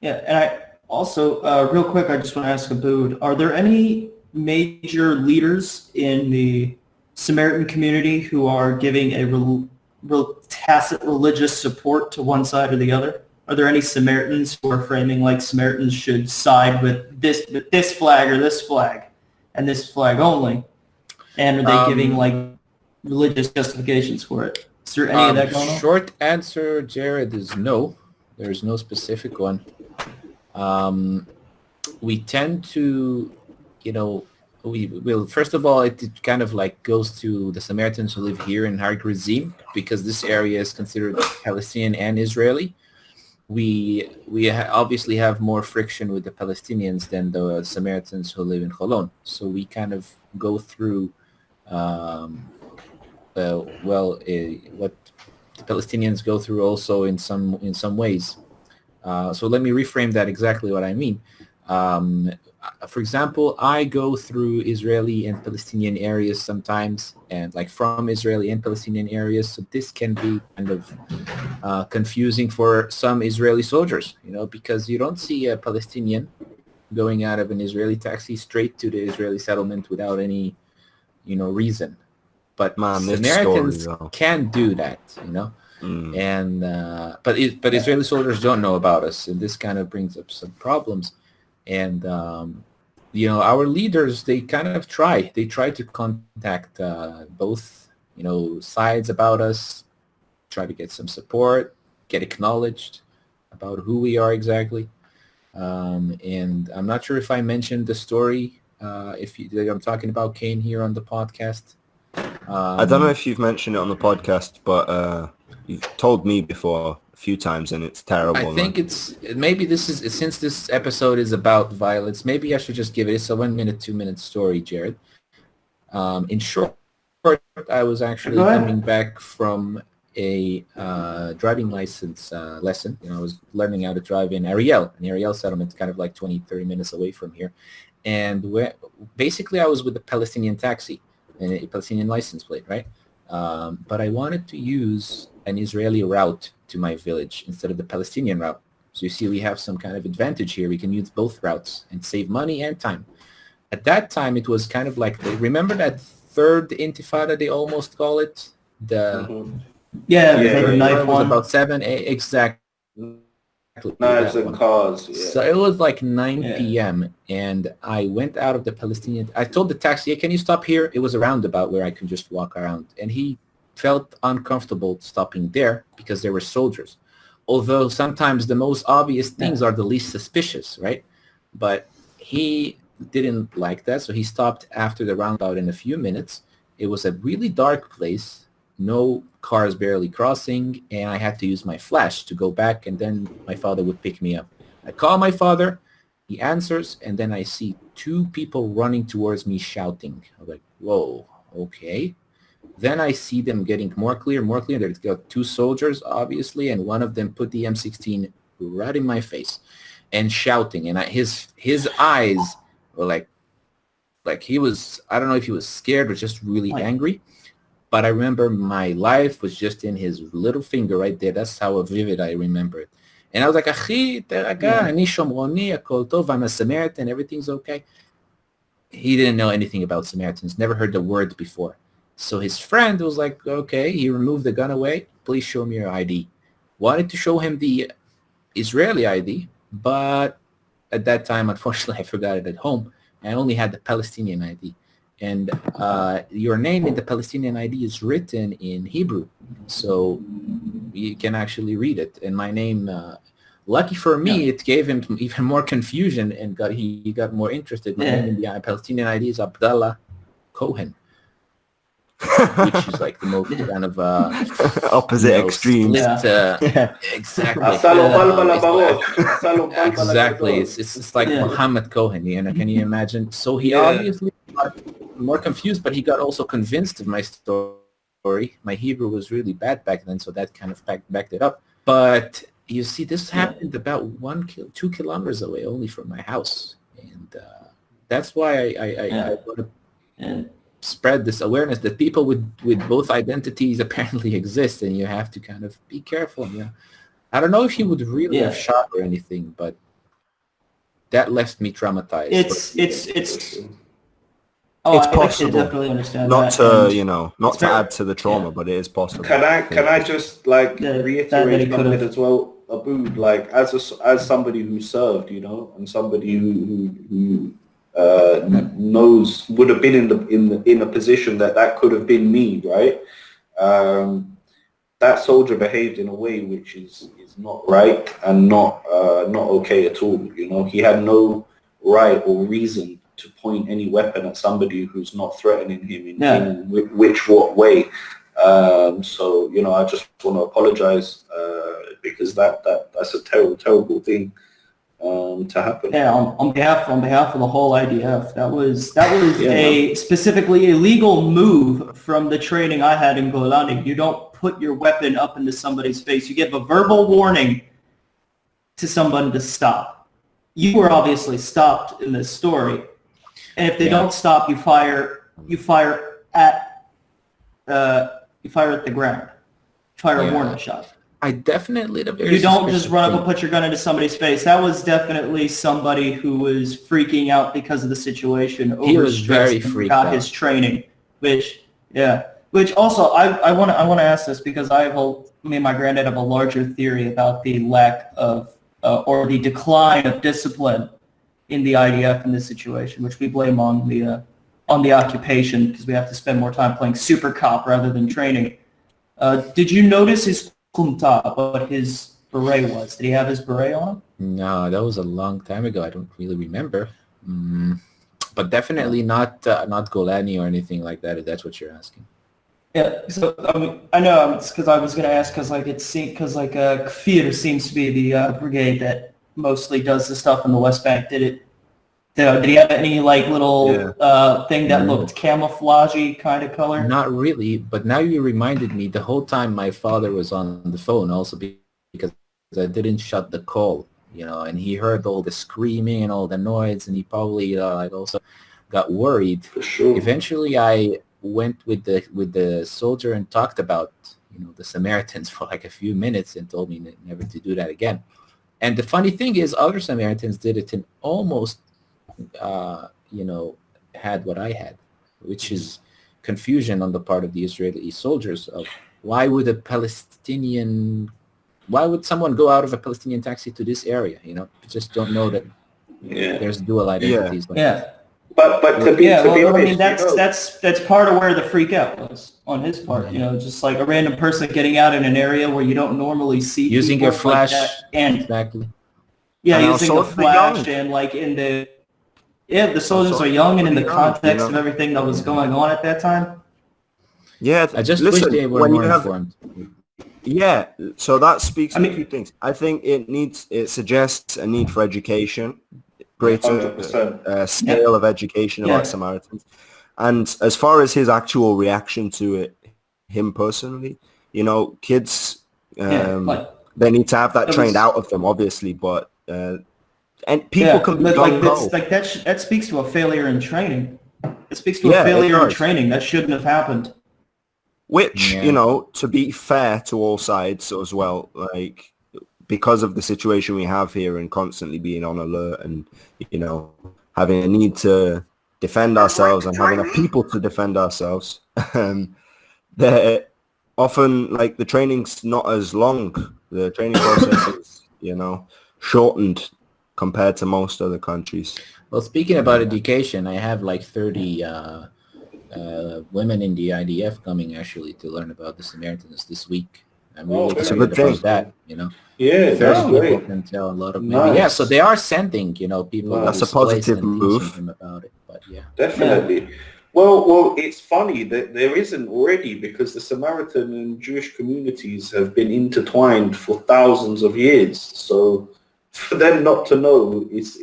Speaker 1: And I also, real quick, I just want to ask Abood, are there any major leaders in the Samaritan community who are giving a real tacit religious support to one side or the other? Are there any Samaritans who are framing like Samaritans should side with this flag or this flag and this flag only? And are they giving like religious justifications for it? Is there any of that going on?
Speaker 4: Short answer, Jared, is no. There's no specific one. We tend to, we will, first of all, it kind of like goes to the Samaritans who live here in Har Gerizim, because this area is considered Palestinian and Israeli. We obviously have more friction with the Palestinians than the Samaritans who live in Holon. So we kind of go through what the Palestinians go through also in some ways. So let me reframe that exactly what I mean. For example, I go through Israeli and Palestinian areas sometimes, and like from Israeli and Palestinian areas. So this can be kind of confusing for some Israeli soldiers, because you don't see a Palestinian going out of an Israeli taxi straight to the Israeli settlement without any, reason. But Samaritans can do that, and but Israeli soldiers don't know about us, and this kind of brings up some problems. And our leaders, they kind of try to contact both sides about us, try to get some support, get acknowledged about who we are exactly. And I'm not sure if I mentioned the story I'm talking about Cain here on the podcast.
Speaker 2: I don't know if you've mentioned it on the podcast, but you've told me before a few times, and it's terrible.
Speaker 4: I think since this episode is about violence, maybe I should just give it. It's a 1 minute, 2 minute story, Jared. In short, I was actually coming back from a driving license lesson. I was learning how to drive in Ariel. An Ariel settlement, kind of like 20, 30 minutes away from here. And basically I was with a Palestinian taxi and a Palestinian license plate, right? But I wanted to use an Israeli route to my village instead of the Palestinian route. So you see, we have some kind of advantage here. We can use both routes and save money and time. At that time, it was kind of like, remember that third intifada, they almost call it? The
Speaker 1: knife
Speaker 4: was
Speaker 1: one.
Speaker 4: about 7, 8, exactly.
Speaker 3: Knives and cars. Yeah.
Speaker 4: So it was like 9 p.m. and I went out of the Palestinian. I told the taxi, hey, can you stop here? It was a roundabout where I could just walk around. And he felt uncomfortable stopping there because there were soldiers. Although sometimes the most obvious things are the least suspicious, right? But he didn't like that. So he stopped after the roundabout in a few minutes. It was a really dark place. No cars barely crossing, and I had to use my flash to go back, and then my father would pick me up. I call my father, he answers, and then I see 2 people running towards me shouting. I'm like, whoa, okay. Then I see them getting more clear. There's got 2 soldiers, obviously, and one of them put the M16 right in my face and shouting, and his eyes were like he was, I don't know if he was scared or just really angry. But I remember my life was just in his little finger right there. That's how vivid I remember it. And I was like, Achi, teraga, ani shomroni, akol tov, I'm a Samaritan, everything's okay. He didn't know anything about Samaritans, never heard the word before. So his friend was like, okay, he removed the gun away, please show me your ID. Wanted to show him the Israeli ID, but at that time, unfortunately, I forgot it at home. I only had the Palestinian ID. And your name in the Palestinian ID is written in Hebrew, so you can actually read it. And my name, lucky for me, it gave him even more confusion, and he got more interested. My name in the Palestinian ID is Abdallah Cohen, which is like the most kind of
Speaker 2: opposite extremes.
Speaker 4: Exactly. Exactly. It's like Muhammad Cohen. You know, can you imagine? So he obviously got more confused, but he got also convinced of my story. My Hebrew was really bad back then, so that kind of backed it up. But you see, this happened about 2 kilometers away, only from my house, and that's why I want to spread this awareness that people with both identities apparently exist, and you have to kind of be careful. Yeah, I don't know if he would really have shot or anything, but that left me traumatized.
Speaker 2: It's possible.
Speaker 1: Definitely understand
Speaker 2: not
Speaker 1: that.
Speaker 2: to not to add to the trauma, but it is possible.
Speaker 3: Can I just reiterate something as well, Abood? Like as somebody who served, and somebody who knows, would have been in a position that could have been me, right? That soldier behaved in a way which is not right and not okay at all. He had no right or reason to point any weapon at somebody who's not threatening him in what way. So I just want to apologize because that's a terrible thing to happen.
Speaker 1: Yeah, on behalf of the whole IDF, that was a specifically illegal move from the training I had in Golani. You don't put your weapon up into somebody's face. You give a verbal warning to someone to stop. You were obviously stopped in this story, and if they don't stop, you fire at the ground. Fire a warning shot.
Speaker 4: I definitely
Speaker 1: You don't just run up and put your gun into somebody's face. That was definitely somebody who was freaking out because of the situation.
Speaker 4: He was very freaked out.
Speaker 1: Got his training, which also I want to ask this because me and my granddad have a larger theory about the lack of or the decline of discipline in the IDF in this situation, which we blame on the occupation because we have to spend more time playing super cop rather than training. Did you notice his kumta, what his beret was? Did he have his beret on him?
Speaker 4: No, that was a long time ago. I don't really remember. But definitely not Golani or anything like that, if that's what you're asking.
Speaker 1: Yeah, so I know it's because I was going to ask because Kfir seems to be the brigade that mostly does the stuff in the West Bank. Did he have any little thing that looked camouflagey kind of color?
Speaker 4: Not really, but now you reminded me. The whole time my father was on the phone, also because I didn't shut the call, and he heard all the screaming and all the noise, and he probably also got worried.
Speaker 3: For sure.
Speaker 4: Eventually, I went with the soldier and talked about the Samaritans for a few minutes and told me never to do that again. And the funny thing is, other Samaritans did it and almost had what I had, which is confusion on the part of the Israeli soldiers of why would someone go out of a Palestinian taxi to this area? Just don't know that there's dual identities.
Speaker 3: But to be honest,
Speaker 1: that's part of where the freak out was on his part. Just like a random person getting out in an area where you don't normally see
Speaker 4: using your flash
Speaker 1: and
Speaker 4: exactly.
Speaker 1: Yeah, using the flash and the soldiers are young and in the context of everything that was going on at that time.
Speaker 2: Yeah,
Speaker 4: I just wish they were more informed.
Speaker 2: Yeah, so that speaks to a few things. I think it suggests a need for education, greater scale of education about Samaritans. And as far as his actual reaction to it, him personally, kids, they need to have that trained out of them, obviously, but and people can be
Speaker 1: that speaks to a failure in training. It speaks to a failure in training that shouldn't have happened.
Speaker 2: Which, to be fair to all sides as well, because of the situation we have here and constantly being on alert and, having a need to defend ourselves and having a people to defend ourselves, often like the training's not as long. The training process is, shortened compared to most other countries.
Speaker 4: Well, speaking about education, I have like 30 women in the IDF coming actually to learn about the Samaritans this week. I'm really
Speaker 2: that's a
Speaker 4: excited
Speaker 2: good thing.
Speaker 4: about that,
Speaker 3: Yeah, that's
Speaker 4: 30 people
Speaker 3: great.
Speaker 4: can tell a lot of
Speaker 3: Nice.
Speaker 4: Yeah, so they are sending, people
Speaker 3: That's
Speaker 2: a
Speaker 4: displaced
Speaker 2: positive
Speaker 4: and
Speaker 2: move.
Speaker 4: teaching them about it. But yeah.
Speaker 3: Definitely. Well, it's funny that there isn't already, because the Samaritan and Jewish communities have been intertwined for thousands of years. So for them not to know, it's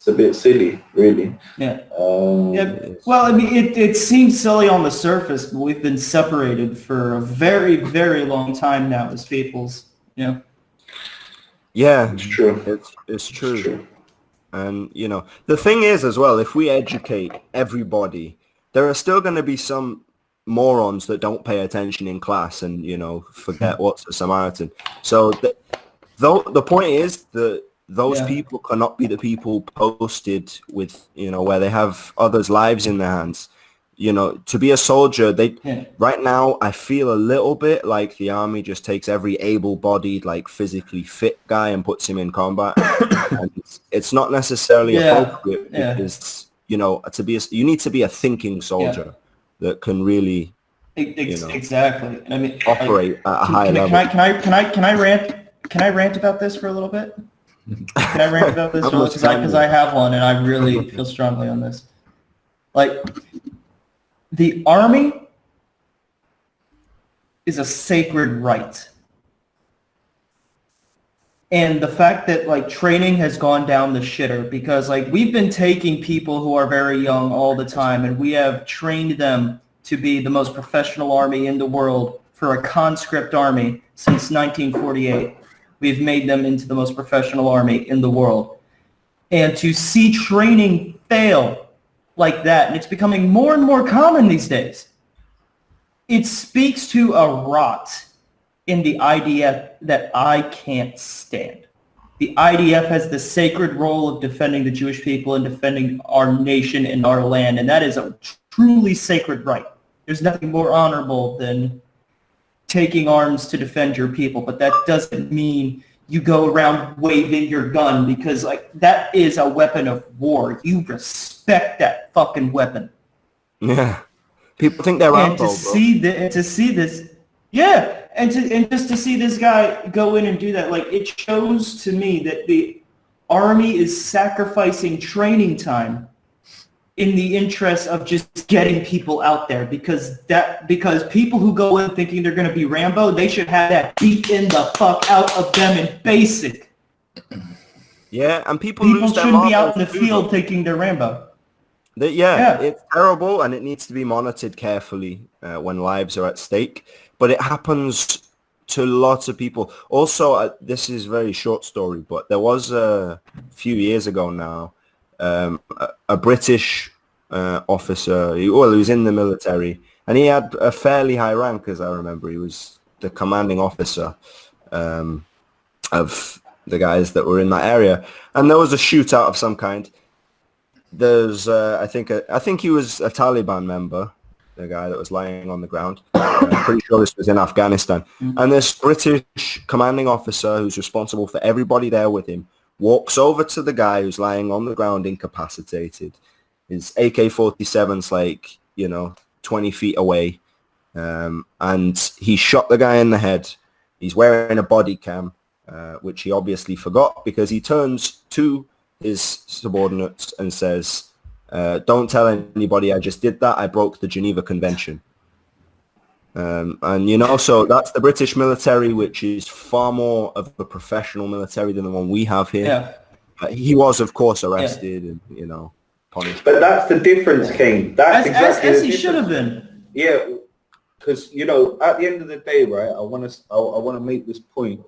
Speaker 3: it's a bit silly, really.
Speaker 1: Yeah. Well, I mean, it seems silly on the surface, but we've been separated for a very, very long time now as peoples. Yeah.
Speaker 2: Yeah,
Speaker 3: It's true.
Speaker 2: it's true. And, the thing is as well, if we educate everybody, there are still going to be some morons that don't pay attention in class and, forget what's a Samaritan. So the point is that those people cannot be the people posted with, where they have others' lives in their hands. To be a soldier, right now, I feel a little bit like the army just takes every able-bodied, like physically fit guy and puts him in combat. And it's not necessarily appropriate because, you need to be a thinking soldier that can really,
Speaker 1: Exactly. I mean,
Speaker 2: operate at a high level.
Speaker 1: Can I rant about this for a little bit? Can I rant about this? Because I have one and I really feel strongly on this. Like, the army is a sacred right. And the fact that like training has gone down the shitter, because like we've been taking people who are very young all the time and we have trained them to be the most professional army in the world for a conscript army since 1948. We've made them into the most professional army in the world. And to see training fail like that, and it's becoming more and more common these days, it speaks to a rot in the IDF that I can't stand. The IDF has the sacred role of defending the Jewish people and defending our nation and our land, and that is a truly sacred right. There's nothing more honorable than taking arms to defend your people, but that doesn't mean you go around waving your gun, because like that is a weapon of war. You respect that fucking weapon.
Speaker 2: Yeah. People think they're
Speaker 1: And to see this, and just to see this guy go in and do that, like it shows to me that the army is sacrificing training time in the interest of just getting people out there, because people who go in thinking they're going to be Rambo, they should have that beaten the fuck out of them in basic.
Speaker 2: Yeah, and people
Speaker 1: shouldn't be out in the field thinking they're Rambo.
Speaker 2: It's terrible, and it needs to be monitored carefully when lives are at stake. But it happens to lots of people. Also, this is a very short story, but there was a few years ago now, a British officer, he was in the military, and he had a fairly high rank, as I remember. He was the commanding officer of the guys that were in that area. And there was a shootout of some kind. There's, I think he was a Taliban member, the guy that was lying on the ground. I'm pretty sure this was in Afghanistan. And this British commanding officer who's responsible for everybody there with him walks over to the guy who's lying on the ground incapacitated. His AK-47's like, 20 feet away. And he shot the guy in the head. He's wearing a body cam, which he obviously forgot, because he turns to his subordinates and says, don't tell anybody I just did that. I broke the Geneva Convention. So that's the British military, which is far more of a professional military than the one we have here.
Speaker 1: Yeah.
Speaker 2: He was, of course, arrested and, punished.
Speaker 3: But that's the difference, Kane. That's exactly
Speaker 1: as
Speaker 3: the
Speaker 1: he should
Speaker 3: difference.
Speaker 1: have been.
Speaker 3: Yeah, because at the end of the day, right? I want to make this point.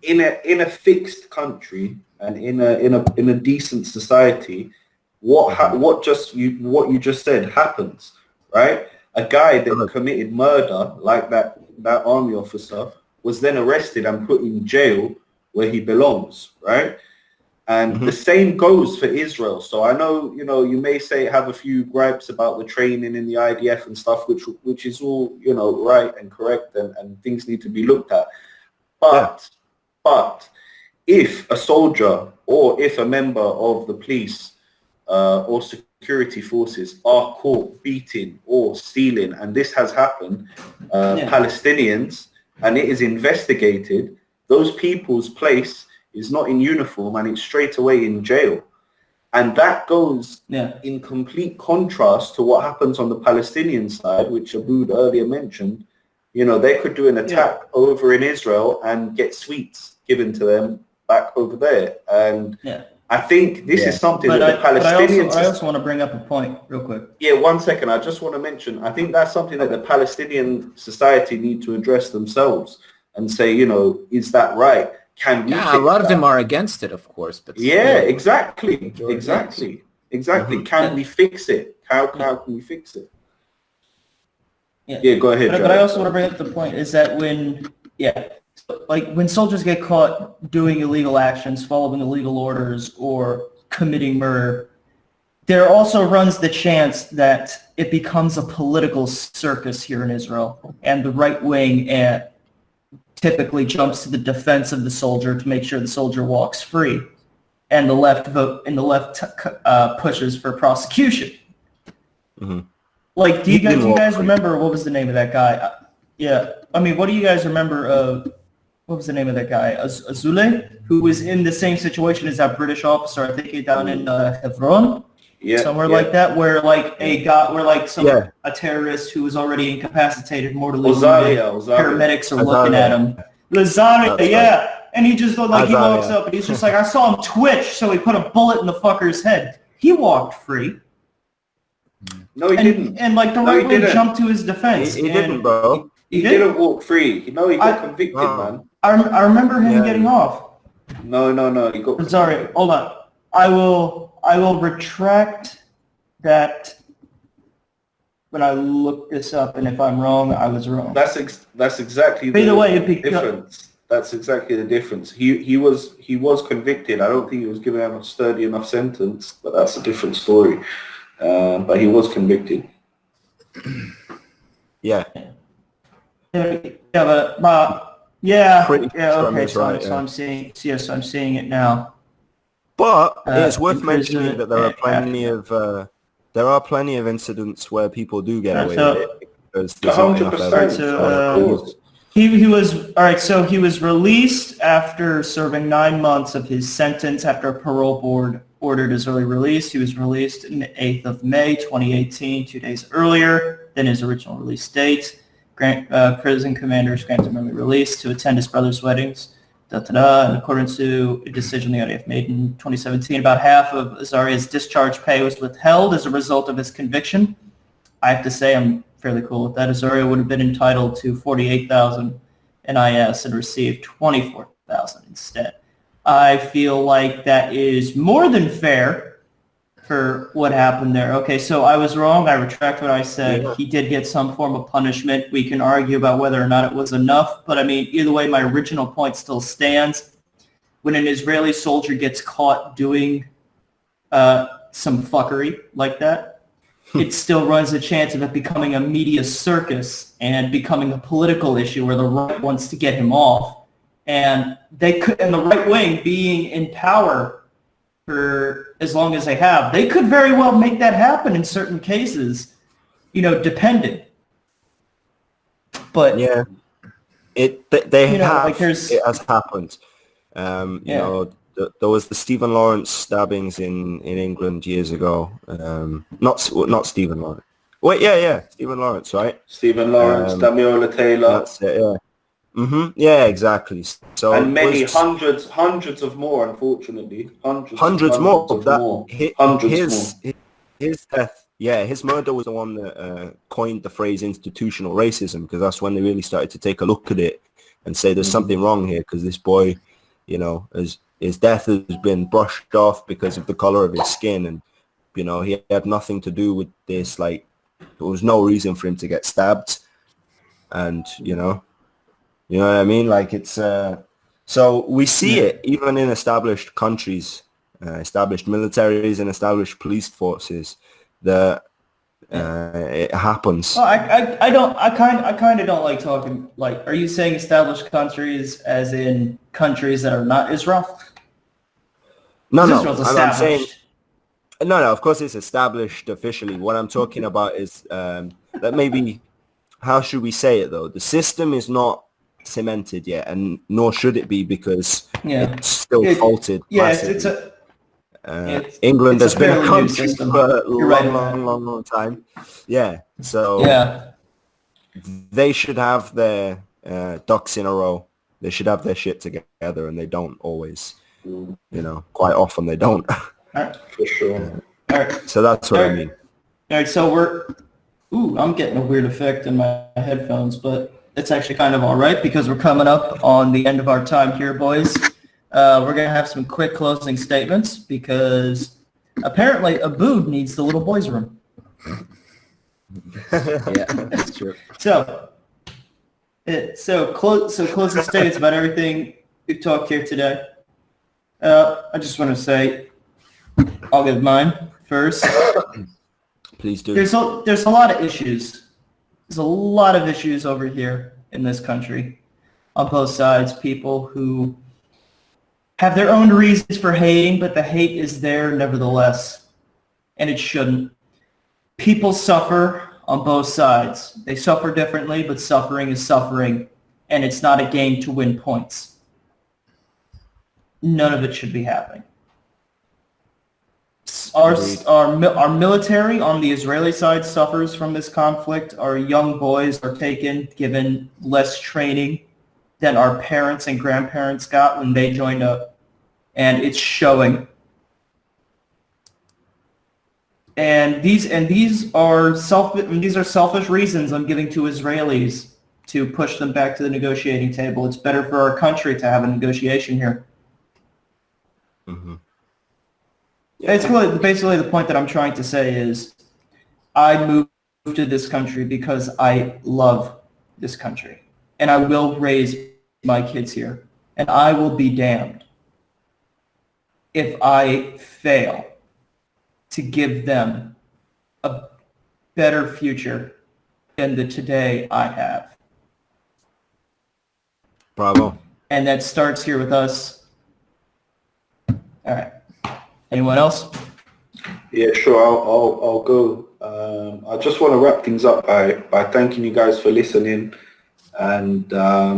Speaker 3: In a fixed country and in a decent society, what you just said happens, right? A guy that committed murder, like that army officer, was then arrested and put in jail where he belongs, right? And the same goes for Israel. So I know, you may have a few gripes about the training in the IDF and stuff, which is all, right and correct, and things need to be looked at. But if a soldier or if a member of the police or security forces are caught beating or stealing, and this has happened, Palestinians, and it is investigated, those people's place is not in uniform and it's straight away in jail. And that goes in complete contrast to what happens on the Palestinian side, which Aboud earlier mentioned. They could do an attack over in Israel and get sweets given to them back over there. And I think this is something that the Palestinians...
Speaker 1: I also want to bring up a point real quick.
Speaker 3: Yeah, 1 second. I just want to mention, I think that's something that the Palestinian society need to address themselves and say, is that right? Can we fix
Speaker 4: a lot of
Speaker 3: that?
Speaker 4: them are against it, of course. But
Speaker 3: exactly. Can we fix it? How can we fix it? Yeah, go ahead.
Speaker 1: But I also want to bring up the point is that when soldiers get caught doing illegal actions, following illegal orders, or committing murder, there also runs the chance that it becomes a political circus here in Israel, and the right wing typically jumps to the defense of the soldier to make sure the soldier walks free, and the left pushes for prosecution.
Speaker 2: Mm-hmm.
Speaker 1: Like, do you guys remember what was the name of that guy? What do you guys remember of? What was the name of that guy? Azule, who was in the same situation as that British officer, I think, down in Hebron, somewhere like that, where a terrorist who was already incapacitated, mortally wounded, paramedics are looking at him. Lazaria, and he just looked like he walks up and he's just like, I saw him twitch, so he put a bullet in the fucker's head. He walked free.
Speaker 3: No, he didn't.
Speaker 1: And the right wing jumped to his defense.
Speaker 2: He didn't, bro.
Speaker 3: He didn't walk free. He got convicted, man.
Speaker 1: I remember him getting off.
Speaker 3: No. He got.
Speaker 1: Sorry, hold on. I will retract that when I look this up, and if I'm wrong, I was wrong.
Speaker 3: That's exactly the difference. That's exactly the difference. He was convicted. I don't think he was given a sturdy enough sentence, but that's a different story. But he was convicted.
Speaker 2: Yeah.
Speaker 1: Okay. So I'm seeing. So I'm seeing it now.
Speaker 2: But it's worth mentioning that there are plenty of incidents where people do get away with it because there's not enough evidence.
Speaker 1: He was all right. So he was released after serving 9 months of his sentence after a parole board ordered his early release. He was released on the 8th of May, 2018, 2 days earlier than his original release date. Prison commanders granted him early release to attend his brother's weddings. In accordance to a decision the IDF made in 2017, about half of Azaria's discharge pay was withheld as a result of his conviction. I have to say I'm fairly cool with that. Azaria would have been entitled to $48,000 NIS and received $24,000 instead. I feel like that is more than fair for what happened there. Okay, so I was wrong. I retract what I said. Yeah. He did get some form of punishment. We can argue about whether or not it was enough, but I mean, either way, my original point still stands. When an Israeli soldier gets caught doing some fuckery like that, it still runs a chance of it becoming a media circus and becoming a political issue where the right wants to get him off. And the right wing being in power for as long as they have, they could very well make that happen in certain cases, depending. But
Speaker 2: yeah, it has happened. There was the Stephen Lawrence stabbings in England years ago. Not Stephen Lawrence. Wait, Stephen Lawrence, right?
Speaker 3: Stephen Lawrence, Damiola Taylor.
Speaker 2: That's it, yeah. Mm-hmm. Yeah, exactly. So
Speaker 3: and many hundreds of more, unfortunately, hundreds
Speaker 2: more. His death, his murder was the one that coined the phrase institutional racism, because that's when they really started to take a look at it and say there's something wrong here, because this boy, his death has been brushed off because of the color of his skin, and he had nothing to do with this. Like, there was no reason for him to get stabbed, and you know what I mean? Like, it's so we see it even in established countries established militaries and established police forces, that it happens.
Speaker 1: Well, I kind of don't like talking, like, are you saying established countries as in countries that are not Israel?
Speaker 2: No, no,
Speaker 1: Israel's
Speaker 2: I'm saying,
Speaker 1: established.
Speaker 2: no, of course it's established officially. What I'm talking about is that maybe, how should we say it though? The system is not cemented yet, and nor should it be, because
Speaker 1: Yeah.
Speaker 2: it's still faulted
Speaker 1: Yeah,
Speaker 2: massively.
Speaker 1: it's
Speaker 2: England has
Speaker 1: a
Speaker 2: been a
Speaker 1: fairly new
Speaker 2: country
Speaker 1: system.
Speaker 2: for a
Speaker 1: You're
Speaker 2: long
Speaker 1: right.
Speaker 2: time. Yeah, so
Speaker 1: Yeah.
Speaker 2: they should have their ducks in a row. They should have their shit together, and they don't always. Quite often they don't.
Speaker 1: All right.
Speaker 3: For sure.
Speaker 1: All right.
Speaker 2: So that's what I mean.
Speaker 1: All right. So I'm getting a weird effect in my headphones, but it's actually kind of all right because we're coming up on the end of our time here, boys. We're going to have some quick closing statements because apparently Abood needs the little boys' room.
Speaker 4: Yeah, that's true.
Speaker 1: So closing statements about everything we've talked here today. I just want to say, I'll give mine first.
Speaker 2: Please do.
Speaker 1: There's a lot of issues. There's a lot of issues over here in this country on both sides. People who have their own reasons for hating, but the hate is there nevertheless, and it shouldn't. People suffer on both sides. They suffer differently, but suffering is suffering, and it's not a game to win points. None of it should be happening. Our military on the Israeli side suffers from this conflict. Our young boys are given less training than our parents and grandparents got when they joined up, and it's showing. And these are selfish reasons I'm giving to Israelis to push them back to the negotiating table. It's better for our country to have a negotiation here.
Speaker 2: Mm-hmm.
Speaker 1: It's really basically the point that I'm trying to say is I moved to this country because I love this country, and I will raise my kids here, and I will be damned if I fail to give them a better future than the today I have.
Speaker 2: Bravo.
Speaker 1: And that starts here with us. All right. Anyone else?
Speaker 3: Yeah, sure. I'll go. I just want to wrap things up by thanking you guys for listening, and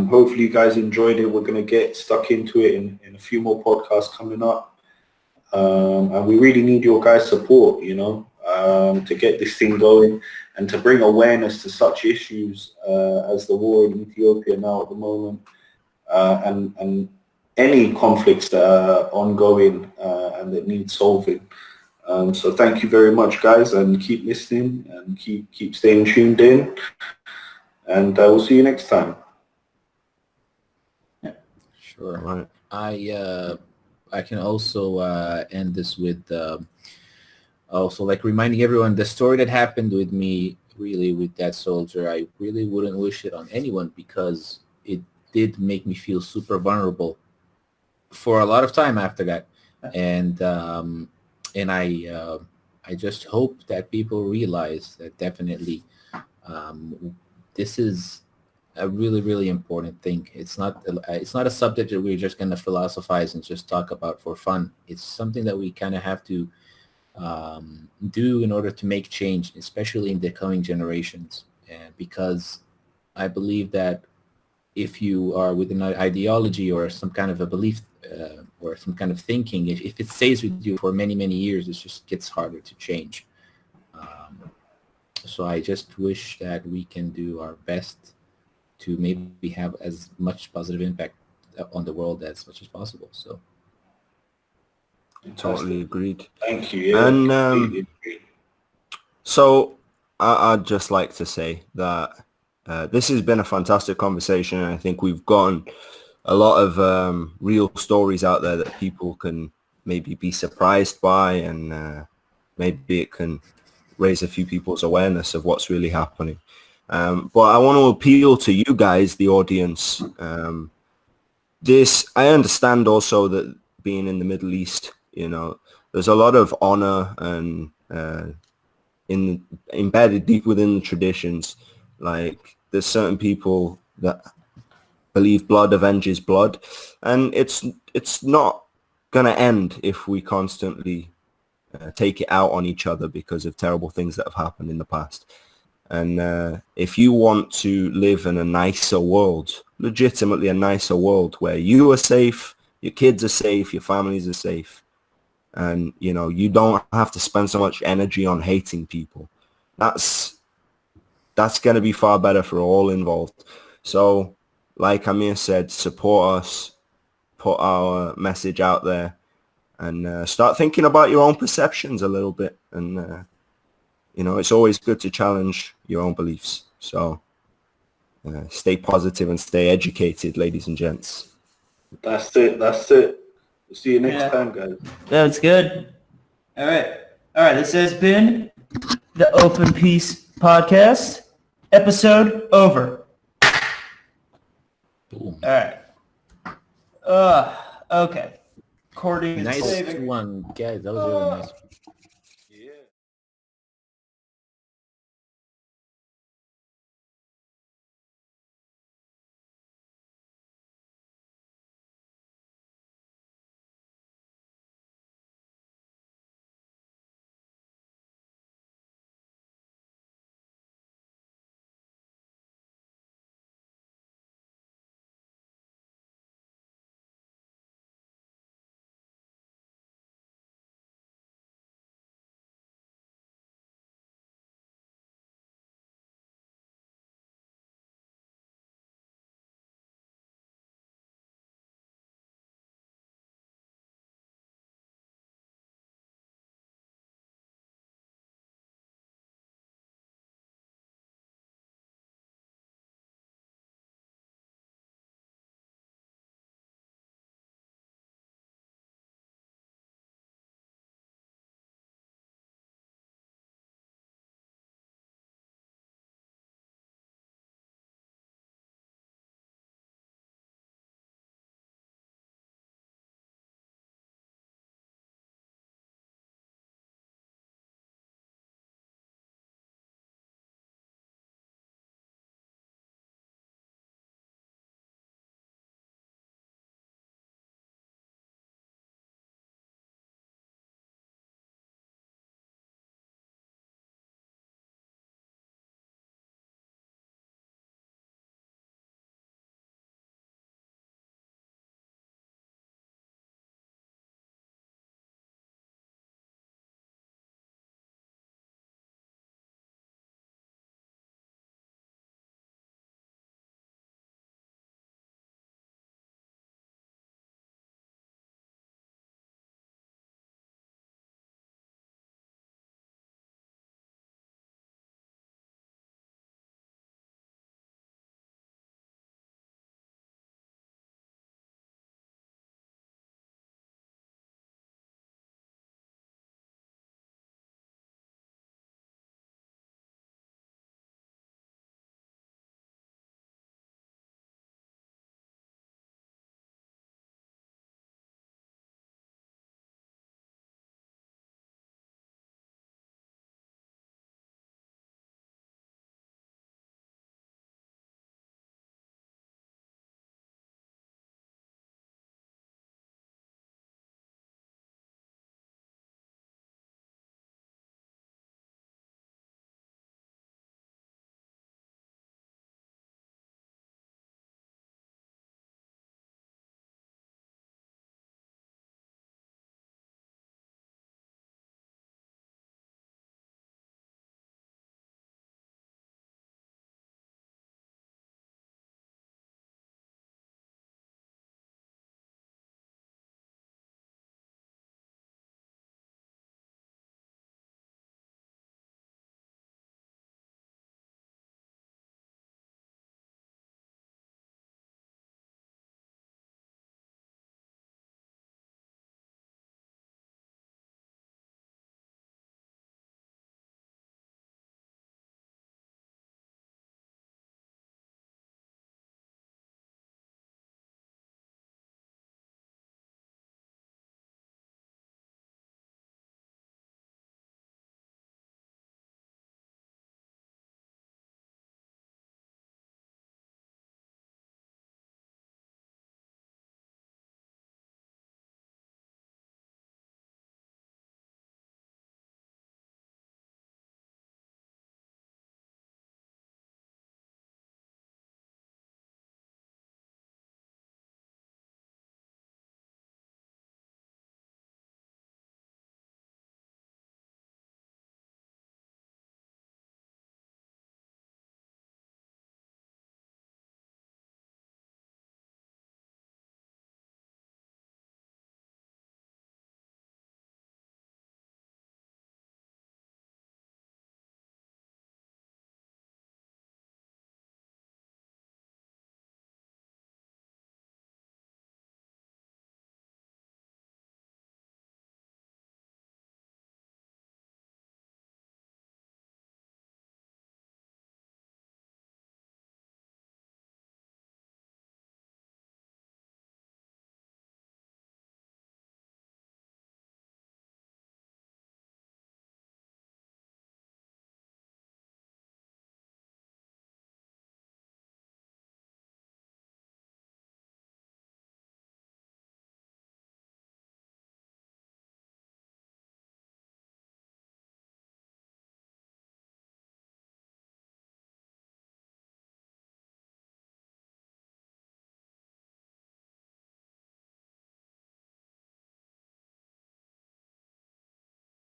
Speaker 3: hopefully you guys enjoyed it. We're going to get stuck into it in a few more podcasts coming up, and we really need your guys' support, to get this thing going and to bring awareness to such issues as the war in Ethiopia now at the moment, and any conflicts that are ongoing and that need solving. So thank you very much, guys, and keep listening and keep staying tuned in. And we'll see you next time.
Speaker 4: Sure.
Speaker 2: Right.
Speaker 4: I can also end this with also like reminding everyone the story that happened with me, really, with that soldier. I really wouldn't wish it on anyone because it did make me feel super vulnerable for a lot of time after that. And I just hope that people realize that definitely this is a really, really important thing. It's not a subject that we're just going to philosophize and just talk about for fun. It's something that we kind of have to do in order to make change, especially in the coming generations. And because I believe that if you are with an ideology or some kind of a belief or some kind of thinking, if it stays with you for many, many years, it just gets harder to change. So I just wish that we can do our best to maybe have as much positive impact on the world as much as possible. So
Speaker 2: Totally agreed.
Speaker 3: Thank you. Yeah,
Speaker 2: and so I'd just like to say that this has been a fantastic conversation, and I think we've gotten a lot of real stories out there that people can maybe be surprised by, and maybe it can raise a few people's awareness of what's really happening. But I want to appeal to you guys, the audience. I understand also that being in the Middle East You know, there's a lot of honor and embedded deep within the traditions. Like there's certain people that believe blood avenges blood, and it's not gonna end if we constantly take it out on each other because of terrible things that have happened in the past. And if you want to live in a nicer world, legitimately a nicer world where you are safe, your kids are safe, your families are safe, and you know you don't have to spend so much energy on hating people, that's going to be far better for all involved. So like Amir said, support us, put our message out there, and start thinking about your own perceptions a little bit. And you know, it's always good to challenge your own beliefs. So stay positive and stay educated, ladies and gents.
Speaker 3: That's it. We'll see you next time, guys.
Speaker 1: That's good. All right. This has been the Open Peace Podcast. Episode over.
Speaker 4: Boom.
Speaker 1: All right. Okay. Recording is
Speaker 4: Nice
Speaker 1: saving.
Speaker 4: one, guys. That was really nice.